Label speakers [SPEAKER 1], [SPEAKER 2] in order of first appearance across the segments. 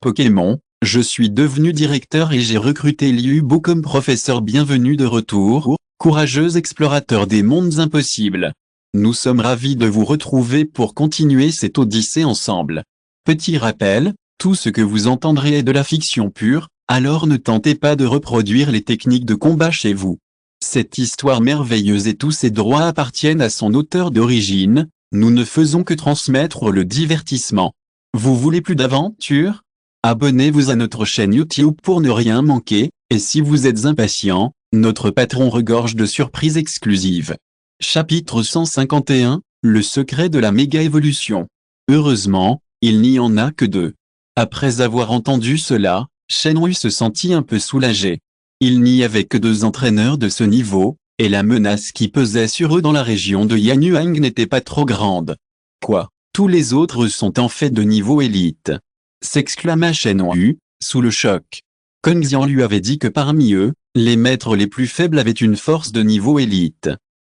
[SPEAKER 1] Pokémon, je suis devenu directeur et j'ai recruté Liu Bo comme professeur. Bienvenue de retour, courageux explorateur des mondes impossibles. Nous sommes ravis de vous retrouver pour continuer cette odyssée ensemble. Petit rappel, tout ce que vous entendrez est de la fiction pure, alors ne tentez pas de reproduire les techniques de combat chez vous. Cette histoire merveilleuse et tous ses droits appartiennent à son auteur d'origine, nous ne faisons que transmettre le divertissement. Vous voulez plus d'aventures? Abonnez-vous à notre chaîne YouTube pour ne rien manquer, et si vous êtes impatient, notre patron regorge de surprises exclusives. Chapitre 151, le secret de la méga-évolution. Heureusement, il n'y en a que 2. Après avoir entendu cela, Shenhui se sentit un peu soulagé. Il n'y avait que 2 entraîneurs de ce niveau, et la menace qui pesait sur eux dans la région de Yanyuan n'était pas trop grande. Quoi, tous les autres sont en fait de niveau élite? S'exclama Shenhui, sous le choc. Kongxian lui avait dit que parmi eux, les maîtres les plus faibles avaient une force de niveau élite.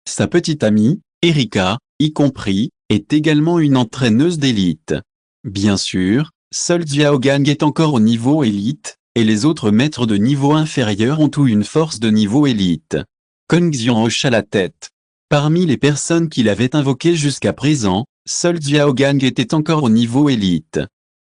[SPEAKER 1] Sa petite amie, Erika, y compris, est également une entraîneuse d'élite. Bien sûr, seul Xiaogang est encore au niveau élite, et les autres maîtres de niveau inférieur ont tous une force de niveau élite. Kongxian hocha la tête. Parmi les personnes qu'il avait invoquées jusqu'à présent, seul Xiaogang était encore au niveau élite.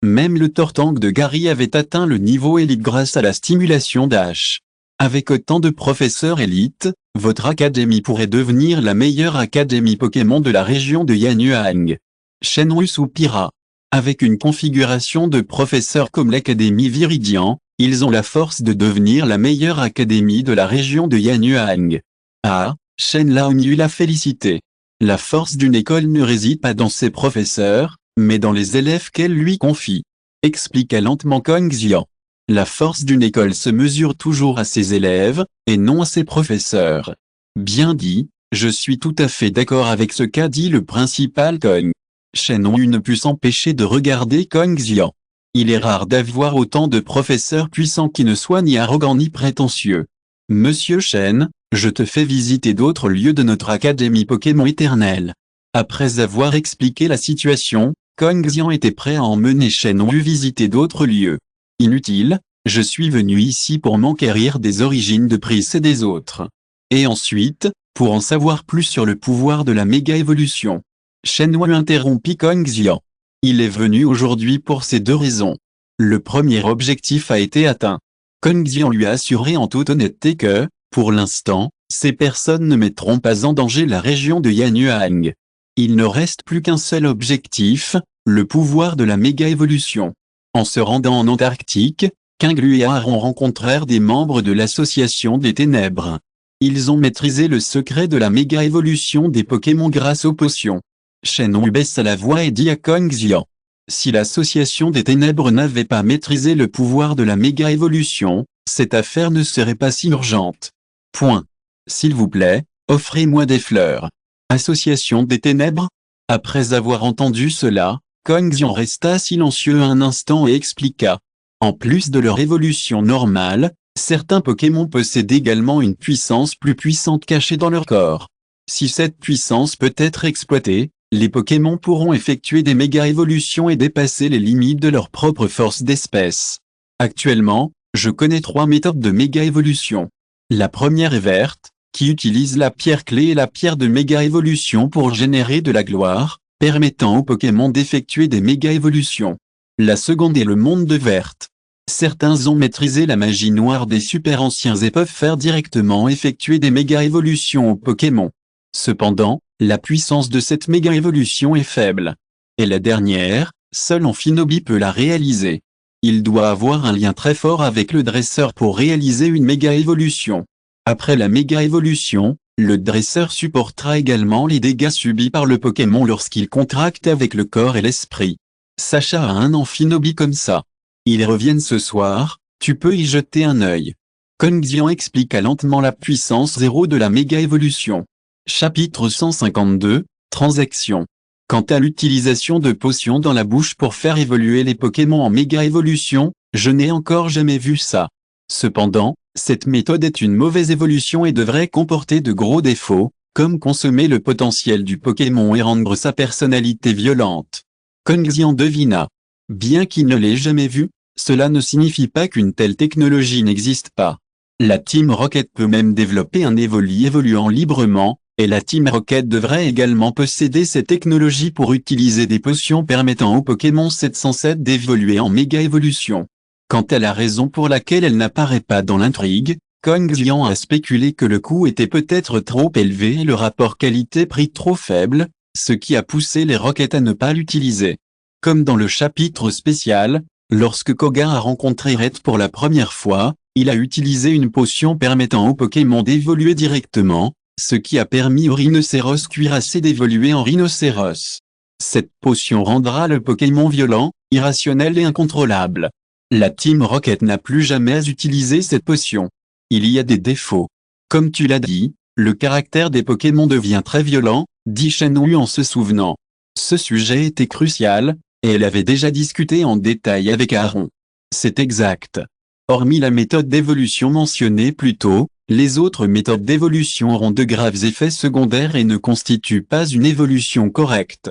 [SPEAKER 1] Même le Tortank de Gary avait atteint le niveau élite grâce à la stimulation d'H. Avec autant de professeurs élites, votre académie pourrait devenir la meilleure académie Pokémon de la région de Yanyuan. Shenhui soupira. Avec une configuration de professeurs comme l'académie Viridian, ils ont la force de devenir la meilleure académie de la région de Yanyuan. Ah, Shen Laomi l'a félicité. La force d'une école ne réside pas dans ses professeurs, mais dans les élèves qu'elle lui confie. Expliqua lentement Kongxian. La force d'une école se mesure toujours à ses élèves, et non à ses professeurs. Bien dit, je suis tout à fait d'accord avec ce qu'a dit le principal Kong. Shenhui ne put s'empêcher de regarder Kongxian. Il est rare d'avoir autant de professeurs puissants qui ne soient ni arrogants ni prétentieux. Monsieur Shen, je te fais visiter d'autres lieux de notre académie Pokémon éternelle. Après avoir expliqué la situation, Kongxian était prêt à emmener Shenhui visiter d'autres lieux. Inutile, je suis venu ici pour m'enquérir des origines de Pris et des autres. Et ensuite, pour en savoir plus sur le pouvoir de la méga-évolution. Shenhui interrompit Kongxian. Il est venu aujourd'hui pour ces 2 raisons. Le premier objectif a été atteint. Kongxian lui a assuré en toute honnêteté que, pour l'instant, ces personnes ne mettront pas en danger la région de Yanyuan. Il ne reste plus qu'un seul objectif, le pouvoir de la méga-évolution. En se rendant en Antarctique, Kinglu et Aaron rencontrèrent des membres de l'Association des Ténèbres. Ils ont maîtrisé le secret de la méga-évolution des Pokémon grâce aux potions. Shenhui baissa la voix et dit à Kongxian. Si l'Association des Ténèbres n'avait pas maîtrisé le pouvoir de la méga-évolution, cette affaire ne serait pas si urgente. Point. S'il vous plaît, offrez-moi des fleurs. Association des Ténèbres? Après avoir entendu cela, Kongxian resta silencieux un instant et expliqua. En plus de leur évolution normale, certains Pokémon possèdent également une puissance plus puissante cachée dans leur corps. Si cette puissance peut être exploitée, les Pokémon pourront effectuer des méga-évolutions et dépasser les limites de leur propre force d'espèce. Actuellement, je connais 3 méthodes de méga-évolution. La première est verte, qui utilise la pierre clé et la pierre de méga-évolution pour générer de la gloire, permettant aux Pokémon d'effectuer des méga-évolutions. La seconde est le monde de verte. Certains ont maîtrisé la magie noire des super anciens et peuvent faire directement effectuer des méga-évolutions aux Pokémon. Cependant, la puissance de cette méga-évolution est faible. Et la dernière, seul Amphinobi peut la réaliser. Il doit avoir un lien très fort avec le dresseur pour réaliser une méga-évolution. Après la méga-évolution, le dresseur supportera également les dégâts subis par le Pokémon lorsqu'il contracte avec le corps et l'esprit. Sacha a un Amphinobi comme ça. Ils reviennent ce soir, tu peux y jeter un œil. Kongxian expliqua lentement la puissance 0 de la méga-évolution. Chapitre 152, Transaction. Quant à l'utilisation de potions dans la bouche pour faire évoluer les Pokémon en méga-évolution, je n'ai encore jamais vu ça. Cependant, cette méthode est une mauvaise évolution et devrait comporter de gros défauts, comme consommer le potentiel du Pokémon et rendre sa personnalité violente. Kongxian devina. Bien qu'il ne l'ait jamais vu, Cela ne signifie pas qu'une telle technologie n'existe pas. La Team Rocket peut même développer un Evoli évoluant librement, et la Team Rocket devrait également posséder ces technologies pour utiliser des potions permettant au Pokémon 707 d'évoluer en méga évolution. Quant à la raison pour laquelle elle n'apparaît pas dans l'intrigue, Kong Xian a spéculé que le coût était peut-être trop élevé et le rapport qualité-prix trop faible, ce qui a poussé les Rockets à ne pas l'utiliser. Comme dans le chapitre spécial, lorsque Koga a rencontré Red pour la première fois, il a utilisé une potion permettant au Pokémon d'évoluer directement, ce qui a permis au rhinocéros cuirassé d'évoluer en rhinocéros. Cette potion rendra le Pokémon violent, irrationnel et incontrôlable. La Team Rocket n'a plus jamais à utiliser cette potion. Il y a des défauts. Comme tu l'as dit, le caractère des Pokémon devient très violent, dit Shenhui en se souvenant. Ce sujet était crucial, et elle avait déjà discuté en détail avec Aaron. C'est exact. Hormis la méthode d'évolution mentionnée plus tôt, les autres méthodes d'évolution auront de graves effets secondaires et ne constituent pas une évolution correcte.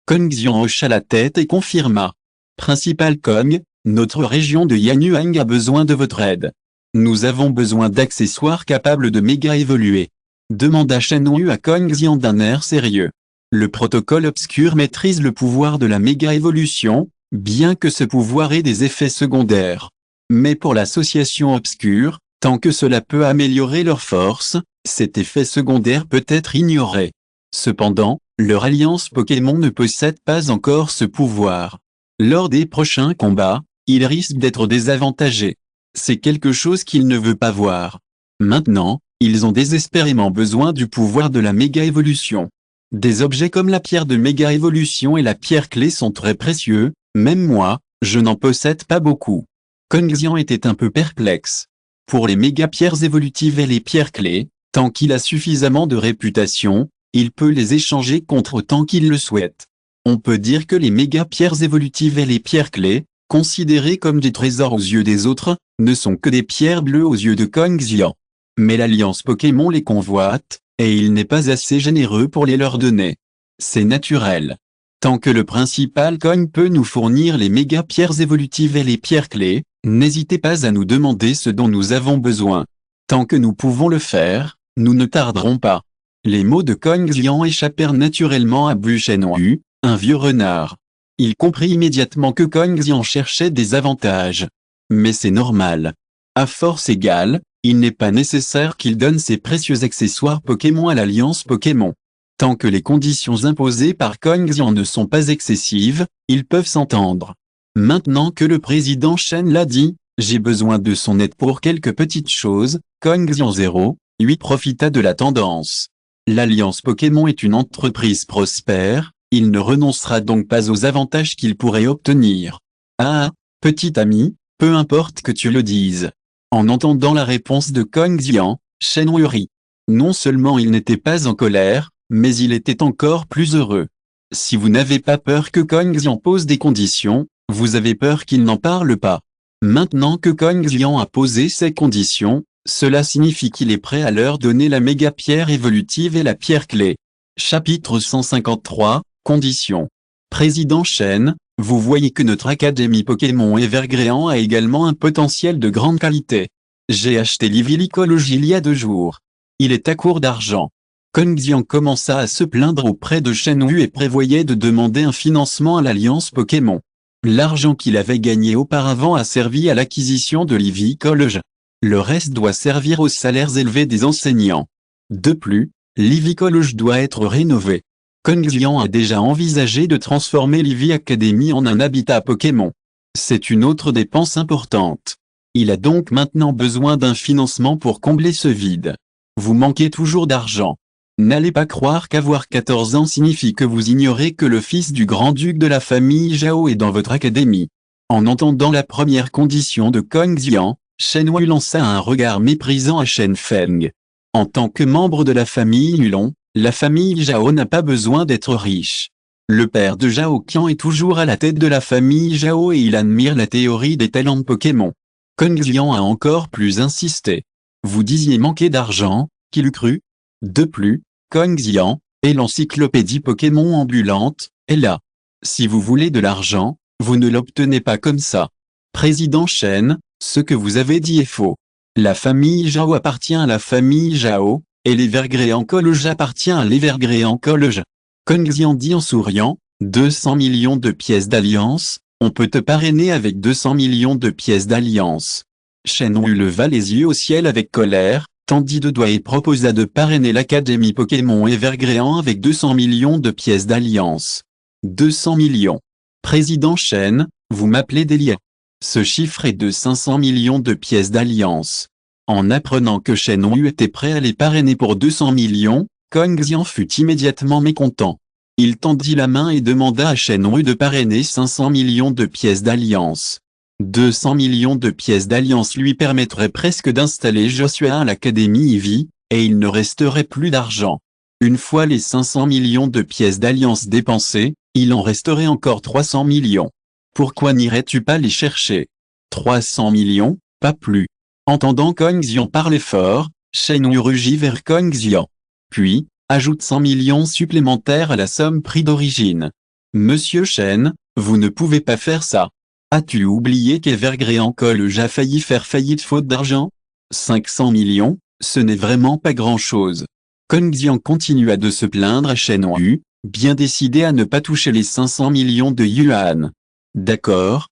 [SPEAKER 1] Kong Xian hocha la tête et confirma. Principal Kong, notre région de Yanyuang a besoin de votre aide. Nous avons besoin d'accessoires capables de méga évoluer. Demanda Shenhui à Kong Xian d'un air sérieux. Le protocole obscur maîtrise le pouvoir de la méga évolution, bien que ce pouvoir ait des effets secondaires. Mais pour l'association obscure, tant que cela peut améliorer leur force, cet effet secondaire peut être ignoré. Cependant, leur alliance Pokémon ne possède pas encore ce pouvoir. Lors des prochains combats, ils risquent d'être désavantagés. C'est quelque chose qu'ils ne veulent pas voir. Maintenant, ils ont désespérément besoin du pouvoir de la méga évolution. Des objets comme la pierre de méga évolution et la pierre clé sont très précieux, même moi, je n'en possède pas beaucoup. Kong Xian était un peu perplexe. Pour les méga pierres évolutives et les pierres clés, tant qu'il a suffisamment de réputation, il peut les échanger contre autant qu'il le souhaite. On peut dire que les méga pierres évolutives et les pierres clés, considérées comme des trésors aux yeux des autres, ne sont que des pierres bleues aux yeux de Kong Xian. Mais l'Alliance Pokémon les convoite, et il n'est pas assez généreux pour les leur donner. C'est naturel. Tant que le principal Kong peut nous fournir les méga pierres évolutives et les pierres clés, n'hésitez pas à nous demander ce dont nous avons besoin. Tant que nous pouvons le faire, nous ne tarderons pas. Les mots de Kong Xian échappèrent naturellement à Bu Shenhui, un vieux renard. Il comprit immédiatement que Kong Xian cherchait des avantages. Mais c'est normal. À force égale, il n'est pas nécessaire qu'il donne ses précieux accessoires Pokémon à l'Alliance Pokémon. Tant que les conditions imposées par Kong Xian ne sont pas excessives, ils peuvent s'entendre. Maintenant que le président Shen l'a dit, j'ai besoin de son aide pour quelques petites choses, Kong Xian 08 profita de la tendance. L'Alliance Pokémon est une entreprise prospère, il ne renoncera donc pas aux avantages qu'il pourrait obtenir. Ah, petit ami, peu importe que tu le dises. En entendant la réponse de Kong Xian, Shenhui rit. Non seulement il n'était pas en colère, mais il était encore plus heureux. Si vous n'avez pas peur que Kong Xian pose des conditions, vous avez peur qu'il n'en parle pas. Maintenant que Kong Xian a posé ses conditions, cela signifie qu'il est prêt à leur donner la méga pierre évolutive et la pierre clé. Chapitre 153, Conditions. Président Shen, vous voyez que notre Académie Pokémon Evergréant a également un potentiel de grande qualité. J'ai acheté l'Ivilicologie il y a 2 jours. Il est à court d'argent. Kong Xian commença à se plaindre auprès de Shenhui et prévoyait de demander un financement à l'Alliance Pokémon. L'argent qu'il avait gagné auparavant a servi à l'acquisition de l'Ivy-College. Le reste doit servir aux salaires élevés des enseignants. De plus, l'Ivy-College doit être rénové. Kong Xian a déjà envisagé de transformer l'Ivy Academy en un habitat Pokémon. C'est une autre dépense importante. Il a donc maintenant besoin d'un financement pour combler ce vide. Vous manquez toujours d'argent. N'allez pas croire qu'avoir 14 ans signifie que vous ignorez que le fils du grand-duc de la famille Zhao est dans votre académie. En entendant la première condition de Kong Xian, Shenhui lança un regard méprisant à Shen Feng. En tant que membre de la famille Yulon, la famille Zhao n'a pas besoin d'être riche. Le père de Zhao Qian est toujours à la tête de la famille Zhao et il admire la théorie des talents Pokémon. Kong Xian a encore plus insisté. Vous disiez manquer d'argent, qui l'eût cru? De plus, Kong Xian, et l'encyclopédie Pokémon ambulante, est là. Si vous voulez de l'argent, vous ne l'obtenez pas comme ça. Président Chen, ce que vous avez dit est faux. La famille Zhao appartient à la famille Zhao, et l'Evergrande College appartient à l'Evergrande College. Kong Xian dit en souriant, 200 millions de pièces d'alliance, on peut te parrainer avec 200 millions de pièces d'alliance. Shen Wu leva les yeux au ciel avec colère, tendit deux doigts et proposa de parrainer l'Académie Pokémon Evergrande avec 200 millions de pièces d'alliance. 200 millions. Président Chen, vous m'appelez délié. Ce chiffre est de 500 millions de pièces d'alliance. En apprenant que Shen Wu était prêt à les parrainer pour 200 millions, Kong Xian fut immédiatement mécontent. Il tendit la main et demanda à Shen Wu de parrainer 500 millions de pièces d'alliance. 200 millions de pièces d'alliance lui permettraient presque d'installer Joshua à l'Académie Eevee, et il ne resterait plus d'argent. Une fois les 500 millions de pièces d'alliance dépensées, il en resterait encore 300 millions. Pourquoi n'irais-tu pas les chercher? 300 millions, pas plus. Entendant Kong Xian parler fort, Shen Wu rugit vers Kong Xian. Puis, ajoute 100 millions supplémentaires à la somme prix d'origine. Monsieur Shen, vous ne pouvez pas faire ça. As-tu oublié qu'Evergrande College a failli faire faillite faute d'argent? 500 millions, ce n'est vraiment pas grand-chose. Kong Xian continua de se plaindre à Shen Wu, bien décidé à ne pas toucher les 500 millions de yuan. D'accord,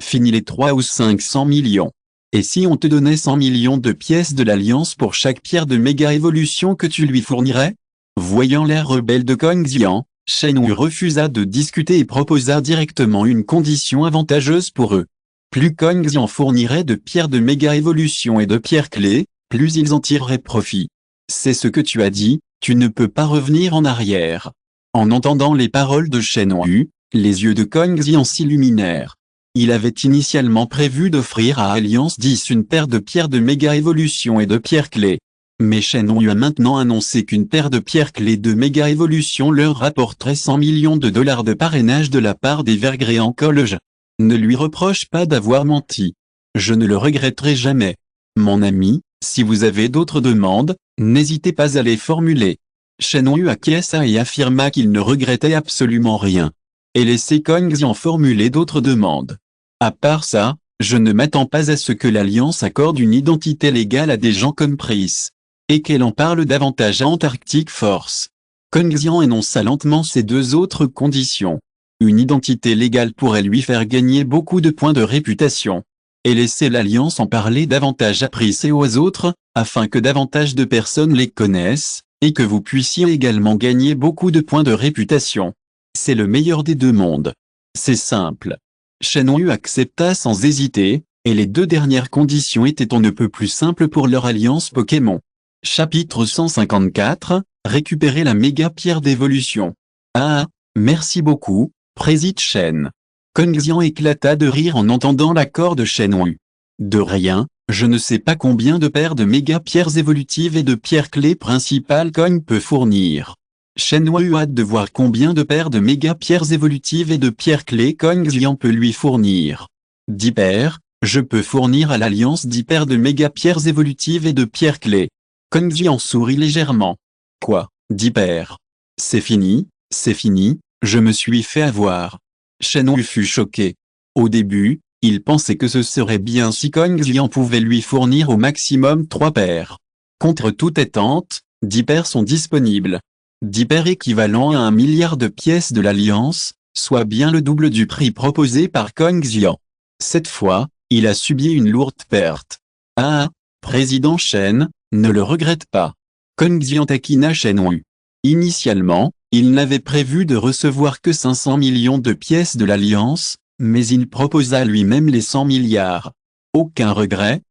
[SPEAKER 1] finis les 3 ou 500 millions. Et si on te donnait 100 millions de pièces de l'Alliance pour chaque pierre de méga évolution que tu lui fournirais? Voyant l'air rebelle de Kong Xian, Shen Wu refusa de discuter et proposa directement une condition avantageuse pour eux. Plus Kong Xian fournirait de pierres de méga évolution et de pierres clés, plus ils en tireraient profit. C'est ce que tu as dit, tu ne peux pas revenir en arrière. En entendant les paroles de Shen Wu, les yeux de Kong Xian s'illuminèrent. Il avait initialement prévu d'offrir à Alliance 10 une paire de pierres de méga évolution et de pierres clés. Mais Shen Wu a maintenant annoncé qu'une paire de pierres clés de méga évolution leur rapporterait 100 millions de dollars de parrainage de la part d'Evergrande College. Ne lui reproche pas d'avoir menti. Je ne le regretterai jamais. Mon ami, si vous avez d'autres demandes, n'hésitez pas à les formuler. Shen Wu acquiesça et affirma qu'il ne regrettait absolument rien. Et laissait Kong Xian formuler d'autres demandes. À part ça, je ne m'attends pas à ce que l'Alliance accorde une identité légale à des gens comme Pris. Et qu'elle en parle davantage à Antarctic Force. Kong Xian énonça lentement ces deux autres conditions. Une identité légale pourrait lui faire gagner beaucoup de points de réputation. Et laisser l'Alliance en parler davantage à Pris et aux autres, afin que davantage de personnes les connaissent, et que vous puissiez également gagner beaucoup de points de réputation. C'est le meilleur des deux mondes. C'est simple. Shen Wu accepta sans hésiter, et les deux dernières conditions étaient on ne peut plus simples pour leur alliance Pokémon. Chapitre 154, récupérer la méga pierre d'évolution. Ah, merci beaucoup, Président Chen. Kong Xian éclata de rire en entendant l'accord de Shen Wu. De rien, je ne sais pas combien de paires de méga pierres évolutives et de pierres clés principales Kong peut fournir. Shen Wu eut hâte de voir combien de paires de méga pierres évolutives et de pierres clés Kong Xian peut lui fournir. 10 paires, je peux fournir à l'Alliance 10 paires de méga pierres évolutives et de pierres clés. Kong Xian sourit légèrement. Quoi, 10 paires? C'est fini, je me suis fait avoir. Shen Wu fut choqué. Au début, il pensait que ce serait bien si Kong Xian pouvait lui fournir au maximum 3 paires. Contre toute attente, 10 paires sont disponibles. 10 paires équivalent à 1 milliard de pièces de l'Alliance, soit bien le double du prix proposé par Kong Xian. Cette fois, il a subi une lourde perte. Ah, Président Chen, ne le regrette pas. Kong Xian taquina Shen Wu. Initialement, il n'avait prévu de recevoir que 500 millions de pièces de l'Alliance, mais il proposa lui-même les 100 milliards. Aucun regret.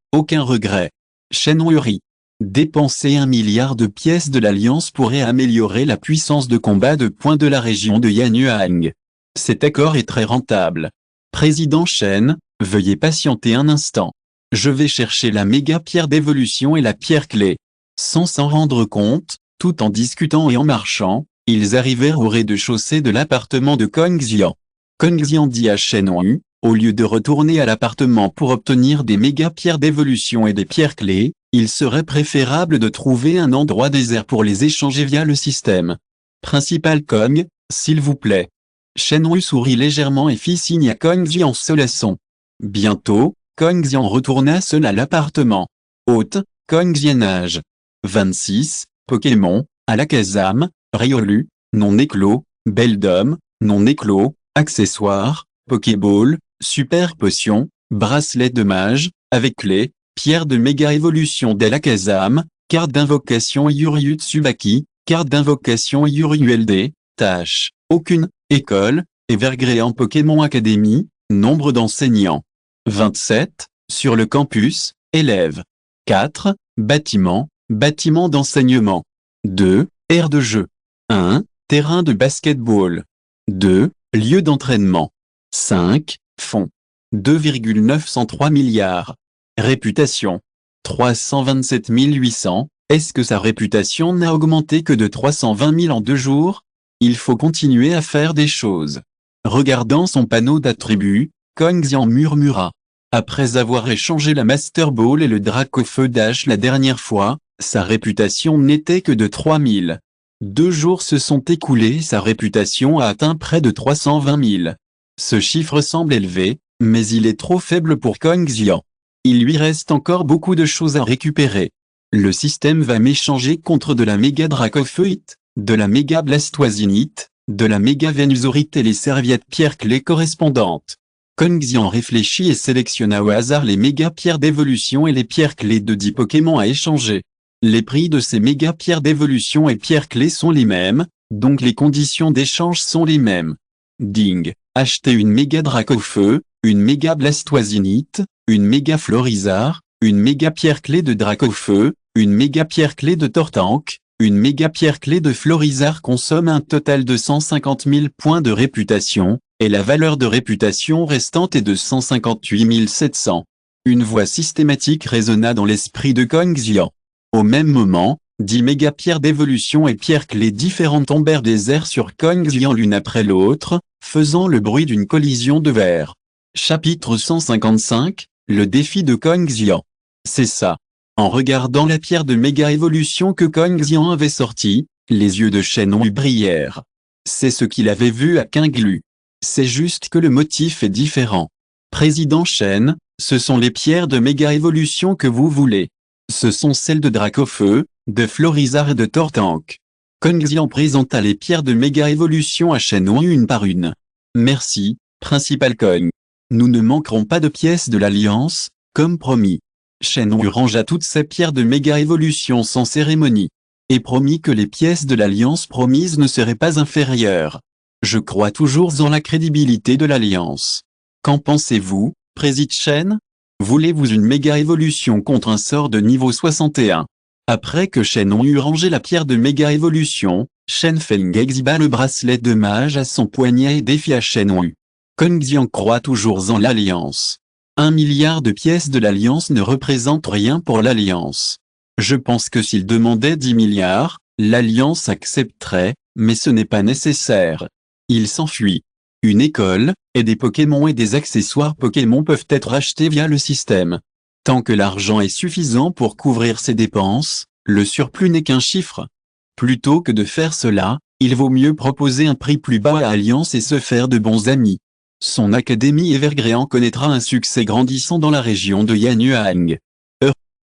[SPEAKER 1] Shen Wu rit. Dépenser 1 milliard de pièces de l'Alliance pourrait améliorer la puissance de combat de points de la région de Yanyuan. Cet accord est très rentable. Président Chen, veuillez patienter un instant. Je vais chercher la méga pierre d'évolution et la pierre clé. Sans s'en rendre compte, tout en discutant et en marchant, ils arrivèrent au rez-de-chaussée de l'appartement de Kong Xian. Kong Xian dit à Shen Wu, au lieu de retourner à l'appartement pour obtenir des méga pierres d'évolution et des pierres clés, il serait préférable de trouver un endroit désert pour les échanger via le système. Principal Kong, s'il vous plaît. Shen Wu sourit légèrement et fit signe à Kong Xian en se laissant. Bientôt, Kong Xian retourna seul à l'appartement. Hôte, Kong Xianage. 26, Pokémon, Alakazam, Riolu, non éclos, Beldum, non éclos, accessoires, Pokéball, super potion, bracelet de mage, avec clé, pierre de méga évolution d'Alakazam, carte d'invocation Yuryu Tsubaki, carte d'invocation Yuryu LD, tâche, aucune, école, Evergreen Pokémon Academy, nombre d'enseignants. 27, sur le campus, élèves. 4, bâtiment, bâtiment d'enseignement. 2, aire de jeu. 1, terrain de basketball. 2, lieu d'entraînement. 5, fonds. 2,903 milliards. Réputation. 327 800, est-ce que sa réputation n'a augmenté que de 320 000 en 2 jours? Il faut continuer à faire des choses. Regardant son panneau d'attributs, Kong Xian murmura. Après avoir échangé la Master Ball et le Dracofeu Dash la dernière fois, sa réputation n'était que de 3000. 2 jours se sont écoulés et sa réputation a atteint près de 320 000. Ce chiffre semble élevé, mais il est trop faible pour Kong Xian. Il lui reste encore beaucoup de choses à récupérer. Le système va m'échanger contre de la méga Dracofeuite, de la méga Blastoisinite, de la méga Venusaurite et les serviettes pierre-clés correspondantes. Kong Xian réfléchit et sélectionna au hasard les méga pierres d'évolution et les pierres clés de 10 Pokémon à échanger. Les prix de ces méga pierres d'évolution et pierres clés sont les mêmes, donc les conditions d'échange sont les mêmes. Ding, acheter une méga Dracofeu, une méga Blastoisinite, une méga Florizarre, une méga pierre clé de Dracofeu, une méga pierre clé de Tortank, une méga pierre clé de Florizarre consomme un total de 150 000 points de réputation, et la valeur de réputation restante est de 158 700. Une voix systématique résonna dans l'esprit de Kong Xian. Au même moment, 10 méga pierres d'évolution et pierres clés différentes tombèrent des airs sur Kong Xian l'une après l'autre, faisant le bruit d'une collision de verre. Chapitre 155, le défi de Kong Xian. C'est ça. En regardant la pierre de méga évolution que Kong Xian avait sortie, les yeux de Shenhui brillèrent. C'est ce qu'il avait vu à Qinglu. C'est juste que le motif est différent. Président Shen, ce sont les pierres de méga évolution que vous voulez. Ce sont celles de Dracofeu, de Florizarre et de Tortank. Kong Xian présenta les pierres de méga évolution à Shenhui une par une. Merci, Principal Kong. Nous ne manquerons pas de pièces de l'Alliance, comme promis. Shenhui rangea toutes ses pierres de méga évolution sans cérémonie. Et promit que les pièces de l'Alliance promises ne seraient pas inférieures. Je crois toujours en la crédibilité de l'Alliance. Qu'en pensez-vous, Président Shen? Voulez-vous une méga évolution contre un sort de niveau 61? Après que Shenhui eut rangé la pierre de méga évolution, Shen Feng exhiba le bracelet de mage à son poignet et défia Shenhui. Kong Xian croit toujours en l'Alliance. 1 milliard de pièces de l'Alliance ne représentent rien pour l'Alliance. Je pense que s'il demandait 10 milliards, l'Alliance accepterait, mais ce n'est pas nécessaire. Il s'enfuit. Une école, et des Pokémon et des accessoires Pokémon peuvent être achetés via le système. Tant que l'argent est suffisant pour couvrir ses dépenses, le surplus n'est qu'un chiffre. Plutôt que de faire cela, il vaut mieux proposer un prix plus bas à Alliance et se faire de bons amis. Son académie Evergreen connaîtra un succès grandissant dans la région de Yanyuang.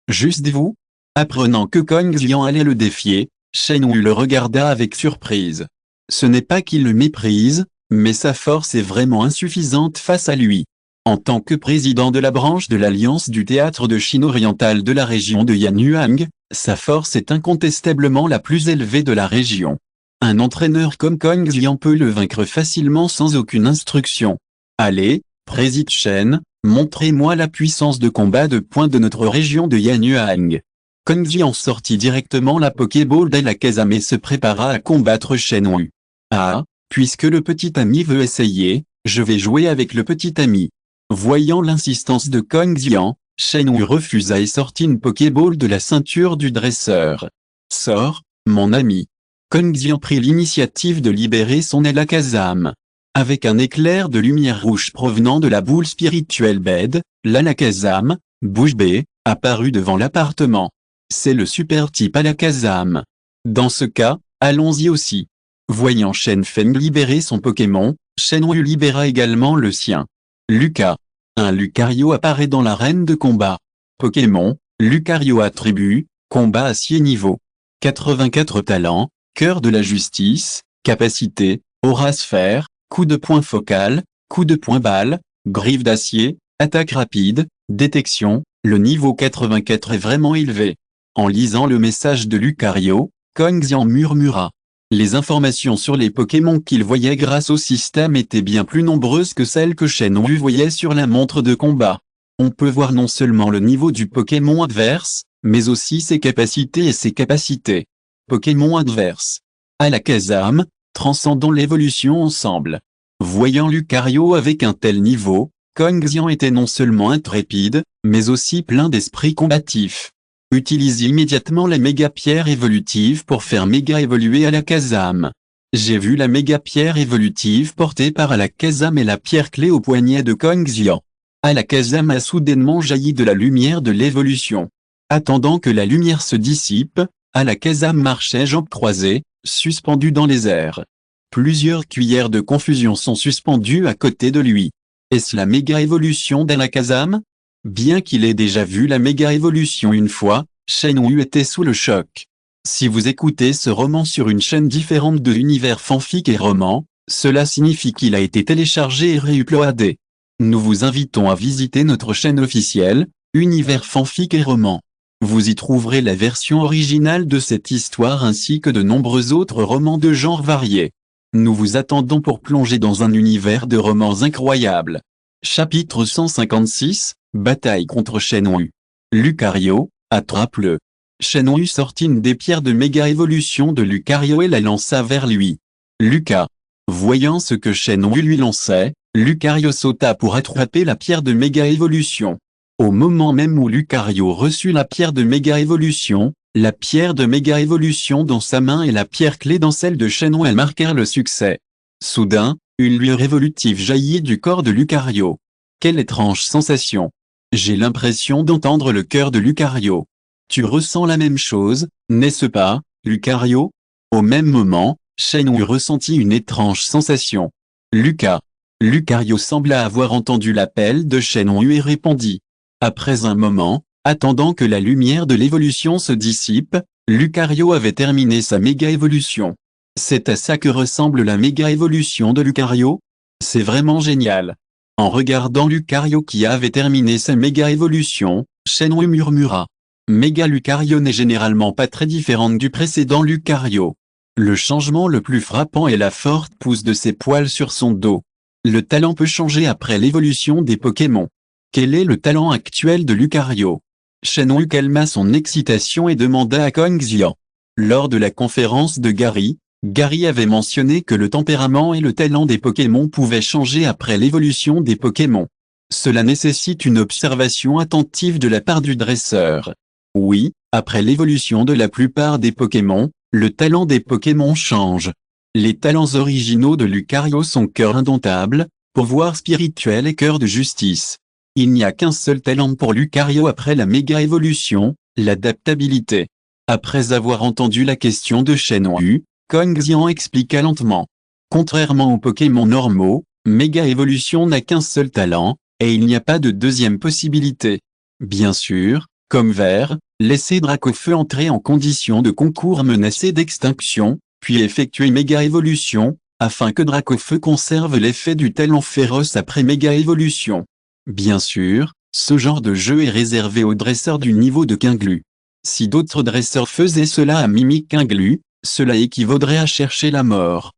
[SPEAKER 1] Juste vous? Apprenant que Kong Xian allait le défier, Shenhui le regarda avec surprise. Ce n'est pas qu'il le méprise, mais sa force est vraiment insuffisante face à lui. En tant que président de la branche de l'Alliance du théâtre de Chine orientale de la région de Yanyuang, sa force est incontestablement la plus élevée de la région. Un entraîneur comme Kong Xian peut le vaincre facilement sans aucune instruction. Allez, Président Shen, montrez-moi la puissance de combat de poing de notre région de Yanyuang. Kong Xian sortit directement la Pokéball d'Alakazam et se prépara à combattre Shenhui. Ah, puisque le petit ami veut essayer, je vais jouer avec le petit ami. Voyant l'insistance de Kong Xian, Shenhui refusa et sortit une Pokéball de la ceinture du dresseur. Sors, mon ami. Kong Xian prit l'initiative de libérer son Alakazam. Avec un éclair de lumière rouge provenant de la boule spirituelle Bed, l'Alakazam, bouche bée, apparut devant l'appartement. C'est le super type Alakazam. Dans ce cas, allons-y aussi. Voyant Shen Feng libérer son Pokémon, Shenhui libéra également le sien. Lucas. Un Lucario apparaît dans l'arène de combat. Pokémon, Lucario attribut, combat acier niveau 84 talents, cœur de la justice, capacité, aura sphère, coup de poing focal, coup de poing balle, griffe d'acier, attaque rapide, détection. Le niveau 84 est vraiment élevé. En lisant le message de Lucario, Kong Xian murmura. Les informations sur les Pokémon qu'il voyait grâce au système étaient bien plus nombreuses que celles que Shenhui voyait sur la montre de combat. On peut voir non seulement le niveau du Pokémon adverse, mais aussi ses capacités et ses capacités. Pokémon adverse. Alakazam, transcendant l'évolution ensemble. Voyant Lucario avec un tel niveau, Kong Xian était non seulement intrépide, mais aussi plein d'esprit combatif. Utilise immédiatement la méga pierre évolutive pour faire méga évoluer Alakazam. J'ai vu la méga pierre évolutive portée par Alakazam et la pierre clé au poignet de Kong Xian. Alakazam a soudainement jailli de la lumière de l'évolution. Attendant que la lumière se dissipe, Alakazam marchait jambes croisées, suspendu dans les airs. Plusieurs cuillères de confusion sont suspendues à côté de lui. Est-ce la méga évolution d'Alakazam? Bien qu'il ait déjà vu la méga évolution une fois, Shenhui était sous le choc. Si vous écoutez ce roman sur une chaîne différente de l'univers fanfic et roman, cela signifie qu'il a été téléchargé et réuploadé. Nous vous invitons à visiter notre chaîne officielle, Univers fanfic et roman. Vous y trouverez la version originale de cette histoire ainsi que de nombreux autres romans de genres variés. Nous vous attendons pour plonger dans un univers de romans incroyables. Chapitre 156, Bataille contre Shenhui. Lucario, attrape-le. Shenhui sortit une des pierres de méga évolution de Lucario et la lança vers lui. Luca. Voyant ce que Shenhui lui lançait, Lucario sauta pour attraper la pierre de méga évolution. Au moment même où Lucario reçut la pierre de méga évolution, la pierre de méga évolution dans sa main et la pierre clé dans celle de Shenhui marquèrent le succès. Soudain, une lueur évolutive jaillit du corps de Lucario. Quelle étrange sensation! J'ai l'impression d'entendre le cœur de Lucario. Tu ressens la même chose, n'est-ce pas, Lucario? Au même moment, Shenhui ressentit une étrange sensation. Luca. Lucario sembla avoir entendu l'appel de Shenhui et répondit. Après un moment, attendant que la lumière de l'évolution se dissipe, Lucario avait terminé sa méga évolution. C'est à ça que ressemble la méga évolution de Lucario? C'est vraiment génial. En regardant Lucario qui avait terminé sa méga évolution, Shenhui murmura. Méga Lucario n'est généralement pas très différente du précédent Lucario. Le changement le plus frappant est la forte pousse de ses poils sur son dos. Le talent peut changer après l'évolution des Pokémon. Quel est le talent actuel de Lucario? Shenhui calma son excitation et demanda à Kong Xian. Lors de la conférence de Gary, Gary avait mentionné que le tempérament et le talent des Pokémon pouvaient changer après l'évolution des Pokémon. Cela nécessite une observation attentive de la part du dresseur. Oui, après l'évolution de la plupart des Pokémon, le talent des Pokémon change. Les talents originaux de Lucario sont cœur indomptable, pouvoir spirituel et cœur de justice. Il n'y a qu'un seul talent pour Lucario après la méga évolution, l'adaptabilité. Après avoir entendu la question de Shenhui, Kong Xian expliqua lentement. Contrairement aux Pokémon normaux, méga évolution n'a qu'un seul talent, et il n'y a pas de deuxième possibilité. Bien sûr, comme Vert, laisser Dracofeu entrer en condition de concours menacé d'extinction, puis effectuer méga évolution, afin que Dracofeu conserve l'effet du talent féroce après méga évolution. Bien sûr, ce genre de jeu est réservé aux dresseurs du niveau de Quinglu. Si d'autres dresseurs faisaient cela à Mimic Quinglu, cela équivaudrait à chercher la mort.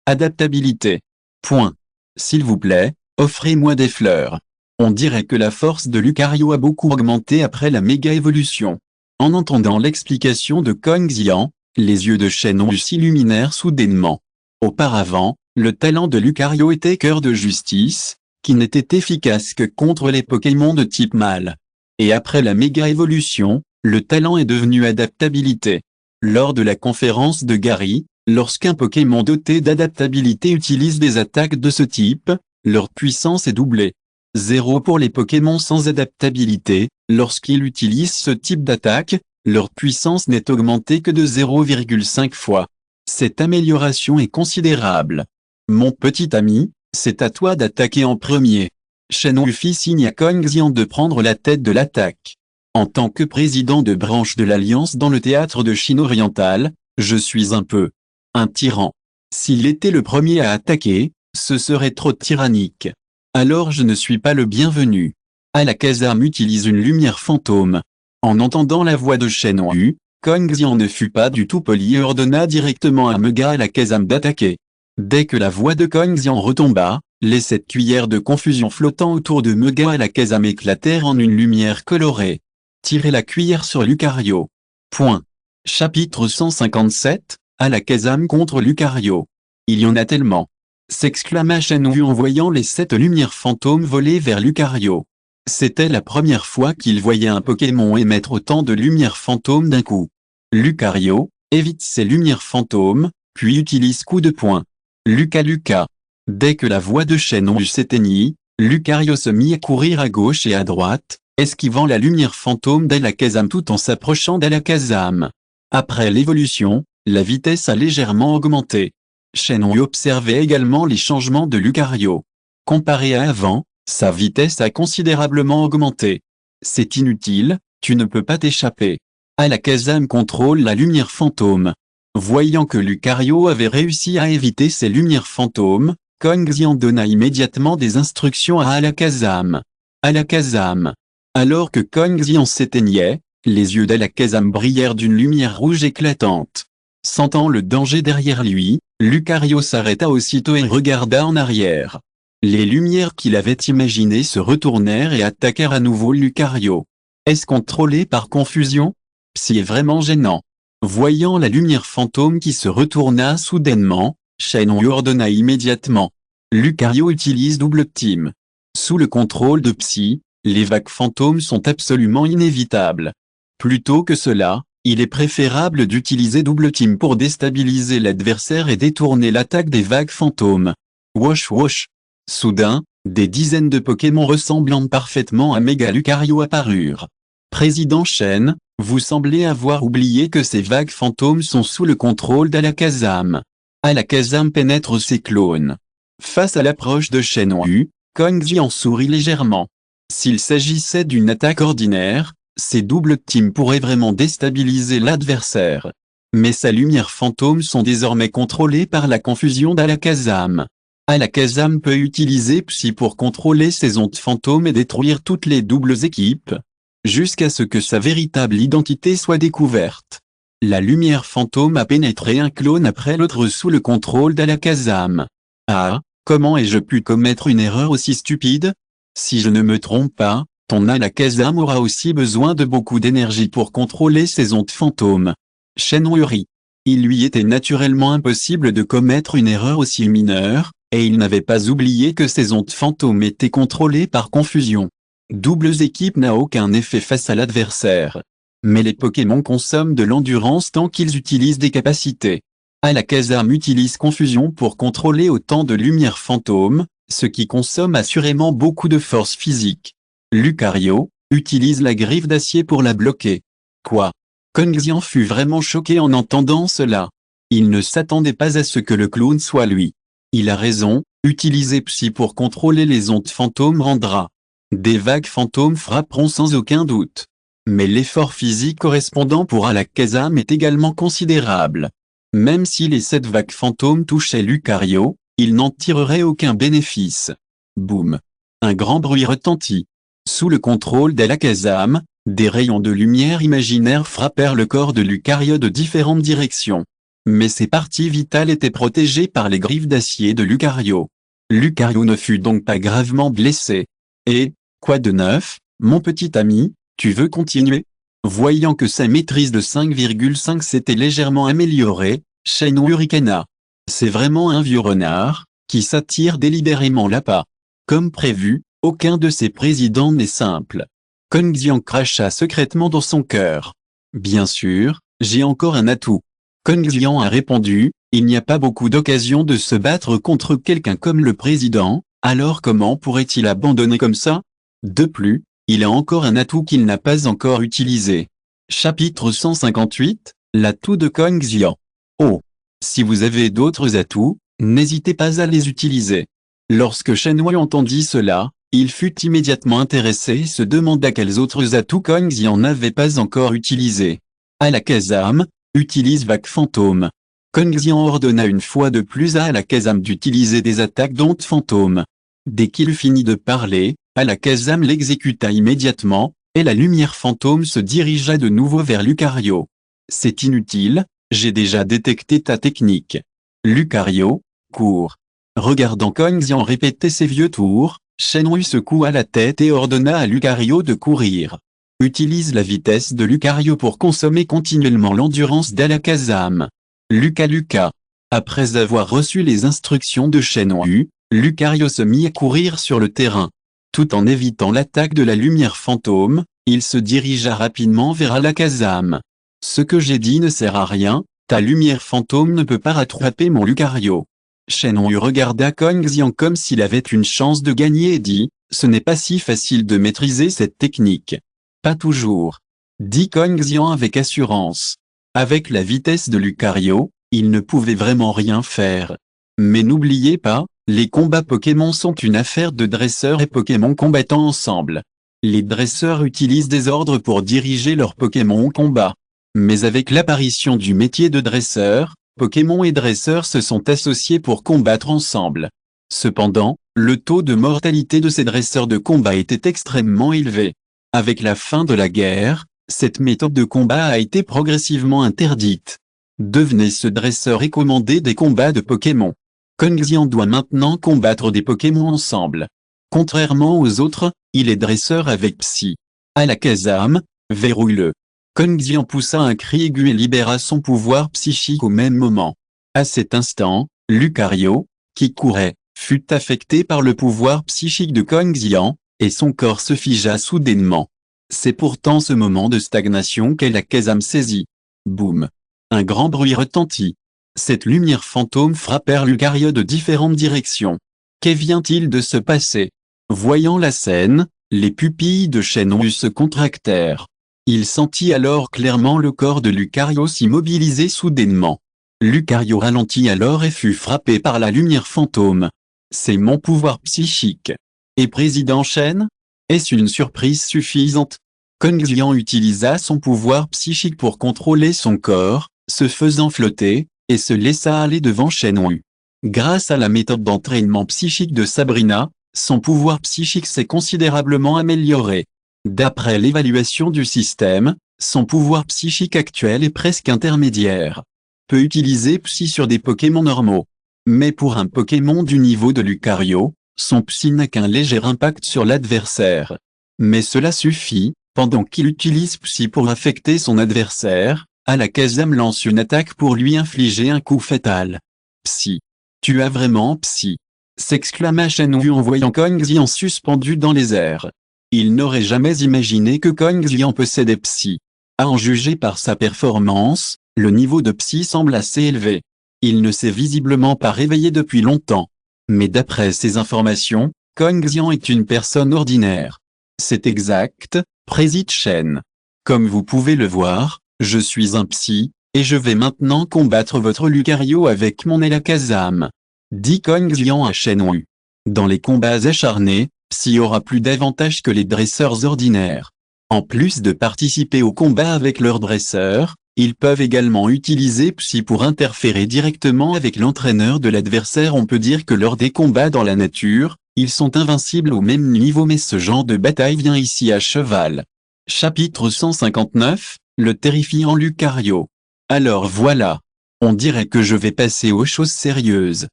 [SPEAKER 1] Adaptabilité. Point. S'il vous plaît, offrez-moi des fleurs. On dirait que la force de Lucario a beaucoup augmenté après la méga évolution. En entendant l'explication de Kong Xian, les yeux de Shenhui s'illuminèrent soudainement. Auparavant, le talent de Lucario était cœur de justice, qui n'était efficace que contre les Pokémon de type mâle. Et après la méga évolution, le talent est devenu adaptabilité. Lors de la conférence de Gary, lorsqu'un Pokémon doté d'adaptabilité utilise des attaques de ce type, leur puissance est doublée. 0 pour les Pokémon sans adaptabilité, lorsqu'ils utilisent ce type d'attaque, leur puissance n'est augmentée que de 0,5 fois. Cette amélioration est considérable. Mon petit ami, c'est à toi d'attaquer en premier. Shen Wu fit signe à Kong Xian de prendre la tête de l'attaque. En tant que président de branche de l'Alliance dans le théâtre de Chine orientale, je suis un tyran. S'il était le premier à attaquer, ce serait trop tyrannique. Alors je ne suis pas le bienvenu. Alakazam utilise une lumière fantôme. En entendant la voix de Shen Wu, Kong Xian ne fut pas du tout poli et ordonna directement à Mega Alakazam d'attaquer. Dès que la voix de Kong Xian retomba, les 7 cuillères de confusion flottant autour de Mega Alakazam éclatèrent en une lumière colorée. Tirez la cuillère sur Lucario. Point. Chapitre 157, Alakazam contre Lucario. Il y en a tellement. S'exclama Shen Wu en voyant les 7 lumières fantômes voler vers Lucario. C'était la première fois qu'il voyait un Pokémon émettre autant de lumières fantômes d'un coup. Lucario évite ces lumières fantômes, puis utilise coup de poing. Luca. Dès que la voix de Shen Wu s'éteignit, Lucario se mit à courir à gauche et à droite, esquivant la lumière fantôme d'Alakazam tout en s'approchant d'Alakazam. Après l'évolution, la vitesse a légèrement augmenté. Shen Wu observait également les changements de Lucario. Comparé à avant, sa vitesse a considérablement augmenté. C'est inutile, tu ne peux pas t'échapper. Alakazam contrôle la lumière fantôme. Voyant que Lucario avait réussi à éviter ces lumières fantômes, Kong Xian donna immédiatement des instructions à Alakazam. Alakazam. Alors que Kong Xian s'éteignait, les yeux d'Alakazam brillèrent d'une lumière rouge éclatante. Sentant le danger derrière lui, Lucario s'arrêta aussitôt et regarda en arrière. Les lumières qu'il avait imaginées se retournèrent et attaquèrent à nouveau Lucario. Est-ce contrôlé par confusion? C'est vraiment gênant. Voyant la lumière fantôme qui se retourna soudainement, Shen Wu ordonna immédiatement. Lucario utilise double team. Sous le contrôle de Psy, les vagues fantômes sont absolument inévitables. Plutôt que cela, il est préférable d'utiliser double team pour déstabiliser l'adversaire et détourner l'attaque des vagues fantômes. Wosh. Soudain, des dizaines de Pokémon ressemblant parfaitement à Mega Lucario apparurent. Président Shen, vous semblez avoir oublié que ces vagues fantômes sont sous le contrôle d'Alakazam. Alakazam pénètre ses clones. Face à l'approche de Shen Wu, Kong Xian sourit légèrement. S'il s'agissait d'une attaque ordinaire, ces doubles teams pourraient vraiment déstabiliser l'adversaire. Mais sa lumière fantôme sont désormais contrôlées par la confusion d'Alakazam. Alakazam peut utiliser Psy pour contrôler ses ondes fantômes et détruire toutes les doubles équipes, jusqu'à ce que sa véritable identité soit découverte. La lumière fantôme a pénétré un clone après l'autre sous le contrôle d'Alakazam. Ah, comment ai-je pu commettre une erreur aussi stupide? Si je ne me trompe pas, ton Alakazam aura aussi besoin de beaucoup d'énergie pour contrôler ses ondes fantômes. Shen Wu rit. Il lui était naturellement impossible de commettre une erreur aussi mineure, et il n'avait pas oublié que ces ondes fantômes étaient contrôlées par confusion. Doubles équipes n'a aucun effet face à l'adversaire. Mais les Pokémon consomment de l'endurance tant qu'ils utilisent des capacités. Alakazam utilise confusion pour contrôler autant de lumière fantôme, ce qui consomme assurément beaucoup de force physique. Lucario utilise la griffe d'acier pour la bloquer. Quoi? Kong Xian fut vraiment choqué en entendant cela. Il ne s'attendait pas à ce que le clown soit lui. Il a raison, utiliser Psy pour contrôler les ondes fantômes rendra. Des vagues fantômes frapperont sans aucun doute. Mais l'effort physique correspondant pour Alakazam est également considérable. Même si les 7 vagues fantômes touchaient Lucario, il n'en tirerait aucun bénéfice. Boum! Un grand bruit retentit. Sous le contrôle d'Alakazam, des rayons de lumière imaginaire frappèrent le corps de Lucario de différentes directions. Mais ses parties vitales étaient protégées par les griffes d'acier de Lucario. Lucario ne fut donc pas gravement blessé. Et, quoi de neuf, mon petit ami, tu veux continuer? Voyant que sa maîtrise de 5,5 s'était légèrement améliorée, Shen Wu ricana. C'est vraiment un vieux renard, qui s'attire délibérément l'appât. Comme prévu, aucun de ses présidents n'est simple. Kong Xian cracha secrètement dans son cœur. Bien sûr, j'ai encore un atout. Kong Xian a répondu, il n'y a pas beaucoup d'occasions de se battre contre quelqu'un comme le président, alors comment pourrait-il abandonner comme ça? De plus, il a encore un atout qu'il n'a pas encore utilisé. Chapitre 158, l'atout de Kong Xian. Oh! Si vous avez d'autres atouts, n'hésitez pas à les utiliser. Lorsque Shen Wu entendit cela, Il fut immédiatement intéressé et se demanda quels autres atouts Kong Xian n'avait pas encore utilisés. Alakazam, utilise vague fantôme. Kong Xian ordonna une fois de plus à Alakazam d'utiliser des attaques d'onde fantôme. Dès qu'il finit de parler, Alakazam l'exécuta immédiatement, et la lumière fantôme se dirigea de nouveau vers Lucario. C'est inutile, j'ai déjà détecté ta technique. Lucario, cours. Regardant Kong Xian répéter ses vieux tours, Shenhui secoua la tête et ordonna à Lucario de courir. Utilise la vitesse de Lucario pour consommer continuellement l'endurance d'Alakazam. Luca. Après avoir reçu les instructions de Shenhui, Lucario se mit à courir sur le terrain. Tout en évitant l'attaque de la lumière fantôme, il se dirigea rapidement vers Alakazam. Ce que j'ai dit ne sert à rien, ta lumière fantôme ne peut pas rattraper mon Lucario. Shenhui regarda Kong Xian comme s'il avait une chance de gagner et dit, ce n'est pas si facile de maîtriser cette technique. Pas toujours. Dit Kong Xian avec assurance. Avec la vitesse de Lucario, il ne pouvait vraiment rien faire. Mais n'oubliez pas, les combats Pokémon sont une affaire de dresseurs et Pokémon combattant ensemble. Les dresseurs utilisent des ordres pour diriger leurs Pokémon au combat. Mais avec l'apparition du métier de dresseur, Pokémon et dresseurs se sont associés pour combattre ensemble. Cependant, le taux de mortalité de ces dresseurs de combat était extrêmement élevé. Avec la fin de la guerre, cette méthode de combat a été progressivement interdite. Devenez ce dresseur et commandez des combats de Pokémon. Kong Xian doit maintenant combattre des Pokémon ensemble. Contrairement aux autres, il est dresseur avec Psy. Alakazam, verrouille-le. Kong Xian poussa un cri aigu et libéra son pouvoir psychique au même moment. À cet instant, Lucario, qui courait, fut affecté par le pouvoir psychique de Kong Xian, et son corps se figea soudainement. C'est pourtant ce moment de stagnation qu'Alakazam saisit. Boum! Un grand bruit retentit. Cette lumière fantôme frappèrent Lucario de différentes directions. Que vient-il de se passer? Voyant la scène, les pupilles de Shenhui se contractèrent. Il sentit alors clairement le corps de Lucario s'immobiliser soudainement. Lucario ralentit alors et fut frappé par la lumière fantôme. C'est mon pouvoir psychique. Et Président Shen? Est-ce une surprise suffisante? Kong Xian utilisa son pouvoir psychique pour contrôler son corps, se faisant flotter, et se laissa aller devant Shenhui. Grâce à la méthode d'entraînement psychique de Sabrina, son pouvoir psychique s'est considérablement amélioré. D'après l'évaluation du système, son pouvoir psychique actuel est presque intermédiaire. Peut utiliser Psy sur des Pokémon normaux. Mais pour un Pokémon du niveau de Lucario, son Psy n'a qu'un léger impact sur l'adversaire. Mais cela suffit, pendant qu'il utilise Psy pour affecter son adversaire, Alakazam lance une attaque pour lui infliger un coup fatal. Psy. Tu as vraiment Psy? S'exclama Shenhui en voyant Kong Xian suspendu dans les airs. Il n'aurait jamais imaginé que Kong Xian possédait Psy. À en juger par sa performance, le niveau de Psy semble assez élevé. Il ne s'est visiblement pas réveillé depuis longtemps. Mais d'après ces informations, Kong Xian est une personne ordinaire. C'est exact, Président Shen. Comme vous pouvez le voir, je suis un Psy, et je vais maintenant combattre votre Lucario avec mon Alakazam. Dit Kong Xian à Shenhui. Dans les combats acharnés, Psy aura plus d'avantages que les dresseurs ordinaires. En plus de participer au combat avec leurs dresseurs, ils peuvent également utiliser Psy pour interférer directement avec l'entraîneur de l'adversaire. On peut dire que lors des combats dans la nature, ils sont invincibles au même niveau, mais ce genre de bataille vient ici à cheval. Chapitre 159, le terrifiant Lucario. Alors voilà. On dirait que je vais passer aux choses sérieuses.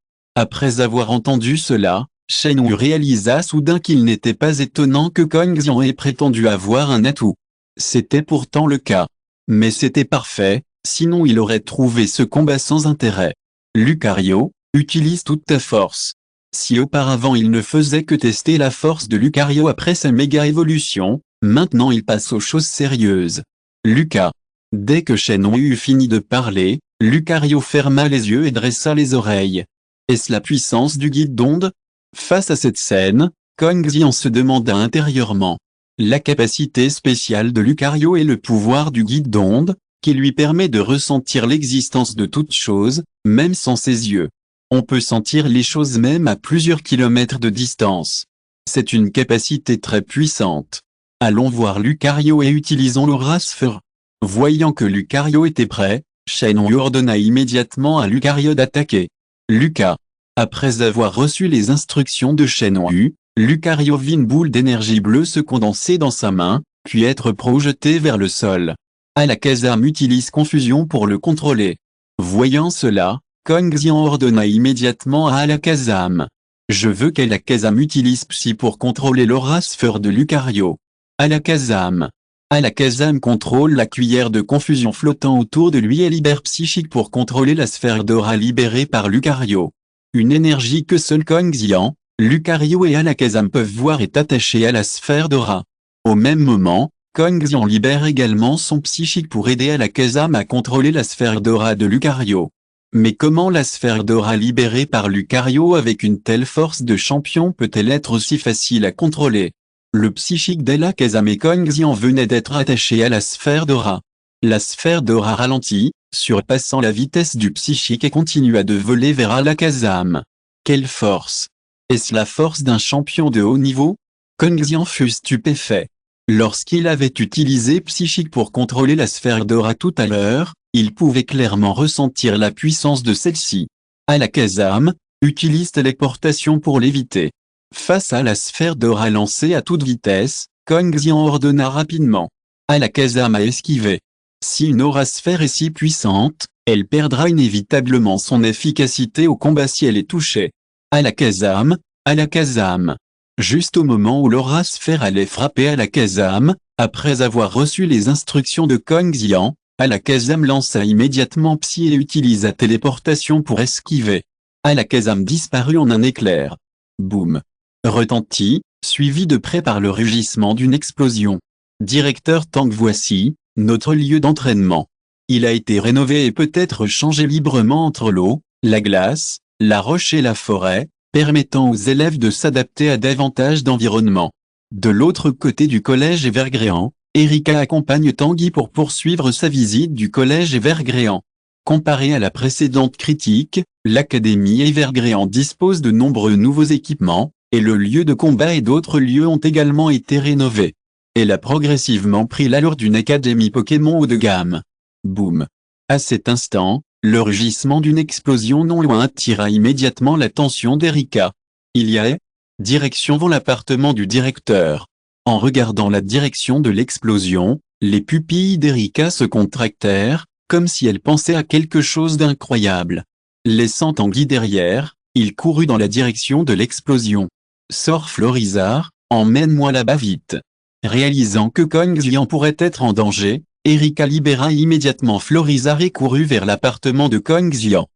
[SPEAKER 1] Après avoir entendu cela, Shenhui réalisa soudain qu'il n'était pas étonnant que Kong Xian ait prétendu avoir un atout. C'était pourtant le cas. Mais c'était parfait, sinon il aurait trouvé ce combat sans intérêt. Lucario, utilise toute ta force. Si auparavant il ne faisait que tester la force de Lucario après sa méga évolution, maintenant il passe aux choses sérieuses. Luca. Dès que Shenhui eut fini de parler, Lucario ferma les yeux et dressa les oreilles. Est-ce la puissance du guide d'onde? Face à cette scène, Kong Xian se demanda intérieurement. La capacité spéciale de Lucario est le pouvoir du guide d'onde, qui lui permet de ressentir l'existence de toute chose, même sans ses yeux. On peut sentir les choses même à plusieurs kilomètres de distance. C'est une capacité très puissante. Allons voir Lucario et utilisons l'aura sphère. Voyant que Lucario était prêt, Shenhui ordonna immédiatement à Lucario d'attaquer. Luca. Après avoir reçu les instructions de Shenhui, Lucario vit une boule d'énergie bleue se condenser dans sa main, puis être projetée vers le sol. Alakazam utilise Confusion pour le contrôler. Voyant cela, Kong Xian ordonna immédiatement à Alakazam. Je veux qu'Alakazam utilise Psy pour contrôler l'aura sphère de Lucario. Alakazam. Alakazam contrôle la cuillère de confusion flottant autour de lui et libère Psychique pour contrôler la sphère d'aura libérée par Lucario. Une énergie que seul Kong Xian, Lucario et Alakazam peuvent voir est attachée à la sphère d'aura. Au même moment, Kong Xian libère également son Psychique pour aider Alakazam à contrôler la sphère d'aura de Lucario. Mais comment la sphère d'aura libérée par Lucario avec une telle force de champion peut-elle être aussi facile à contrôler? Le Psychique d'Alakazam et Kong Xian venait d'être attaché à la sphère d'aura. La sphère d'aura ralentit, surpassant la vitesse du Psychique et continua de voler vers Alakazam. Quelle force! Est-ce la force d'un champion de haut niveau? Kong Xian fut stupéfait. Lorsqu'il avait utilisé Psychique pour contrôler la sphère d'aura tout à l'heure, il pouvait clairement ressentir la puissance de celle-ci. Alakazam, utilise téléportation pour l'éviter. Face à la sphère d'aura lancée à toute vitesse, Kong Xian ordonna rapidement. Alakazam a esquivé. Si une aura sphère est si puissante, elle perdra inévitablement son efficacité au combat si elle est touchée. Alakazam, Alakazam. Juste au moment où l'aura sphère allait frapper Alakazam, après avoir reçu les instructions de Kong Xian, Alakazam lança immédiatement Psy et utilisa téléportation pour esquiver. Alakazam disparut en un éclair. Boum. Retentit, suivi de près par le rugissement d'une explosion. Directeur Tank, voici notre lieu d'entraînement. Il a été rénové et peut être changé librement entre l'eau, la glace, la roche et la forêt, permettant aux élèves de s'adapter à davantage d'environnements. De l'autre côté du collège Evergréant, Erika accompagne Tanguy pour poursuivre sa visite du collège Evergréant. Comparé à la précédente critique, l'académie Evergréant dispose de nombreux nouveaux équipements, et le lieu de combat et d'autres lieux ont également été rénovés. Elle a progressivement pris l'allure d'une académie Pokémon haut de gamme. Boum. À cet instant, le rugissement d'une explosion non loin attira immédiatement l'attention d'Erika. Il y a direction vers l'appartement du directeur. En regardant la direction de l'explosion, les pupilles d'Erika se contractèrent, comme si elle pensait à quelque chose d'incroyable. Laissant Tanguy derrière, il courut dans la direction de l'explosion. Sors Florizard, emmène-moi là-bas vite. Réalisant que Kong Xian pourrait être en danger, Erika libéra immédiatement Florizard et courut vers l'appartement de Kong Xian.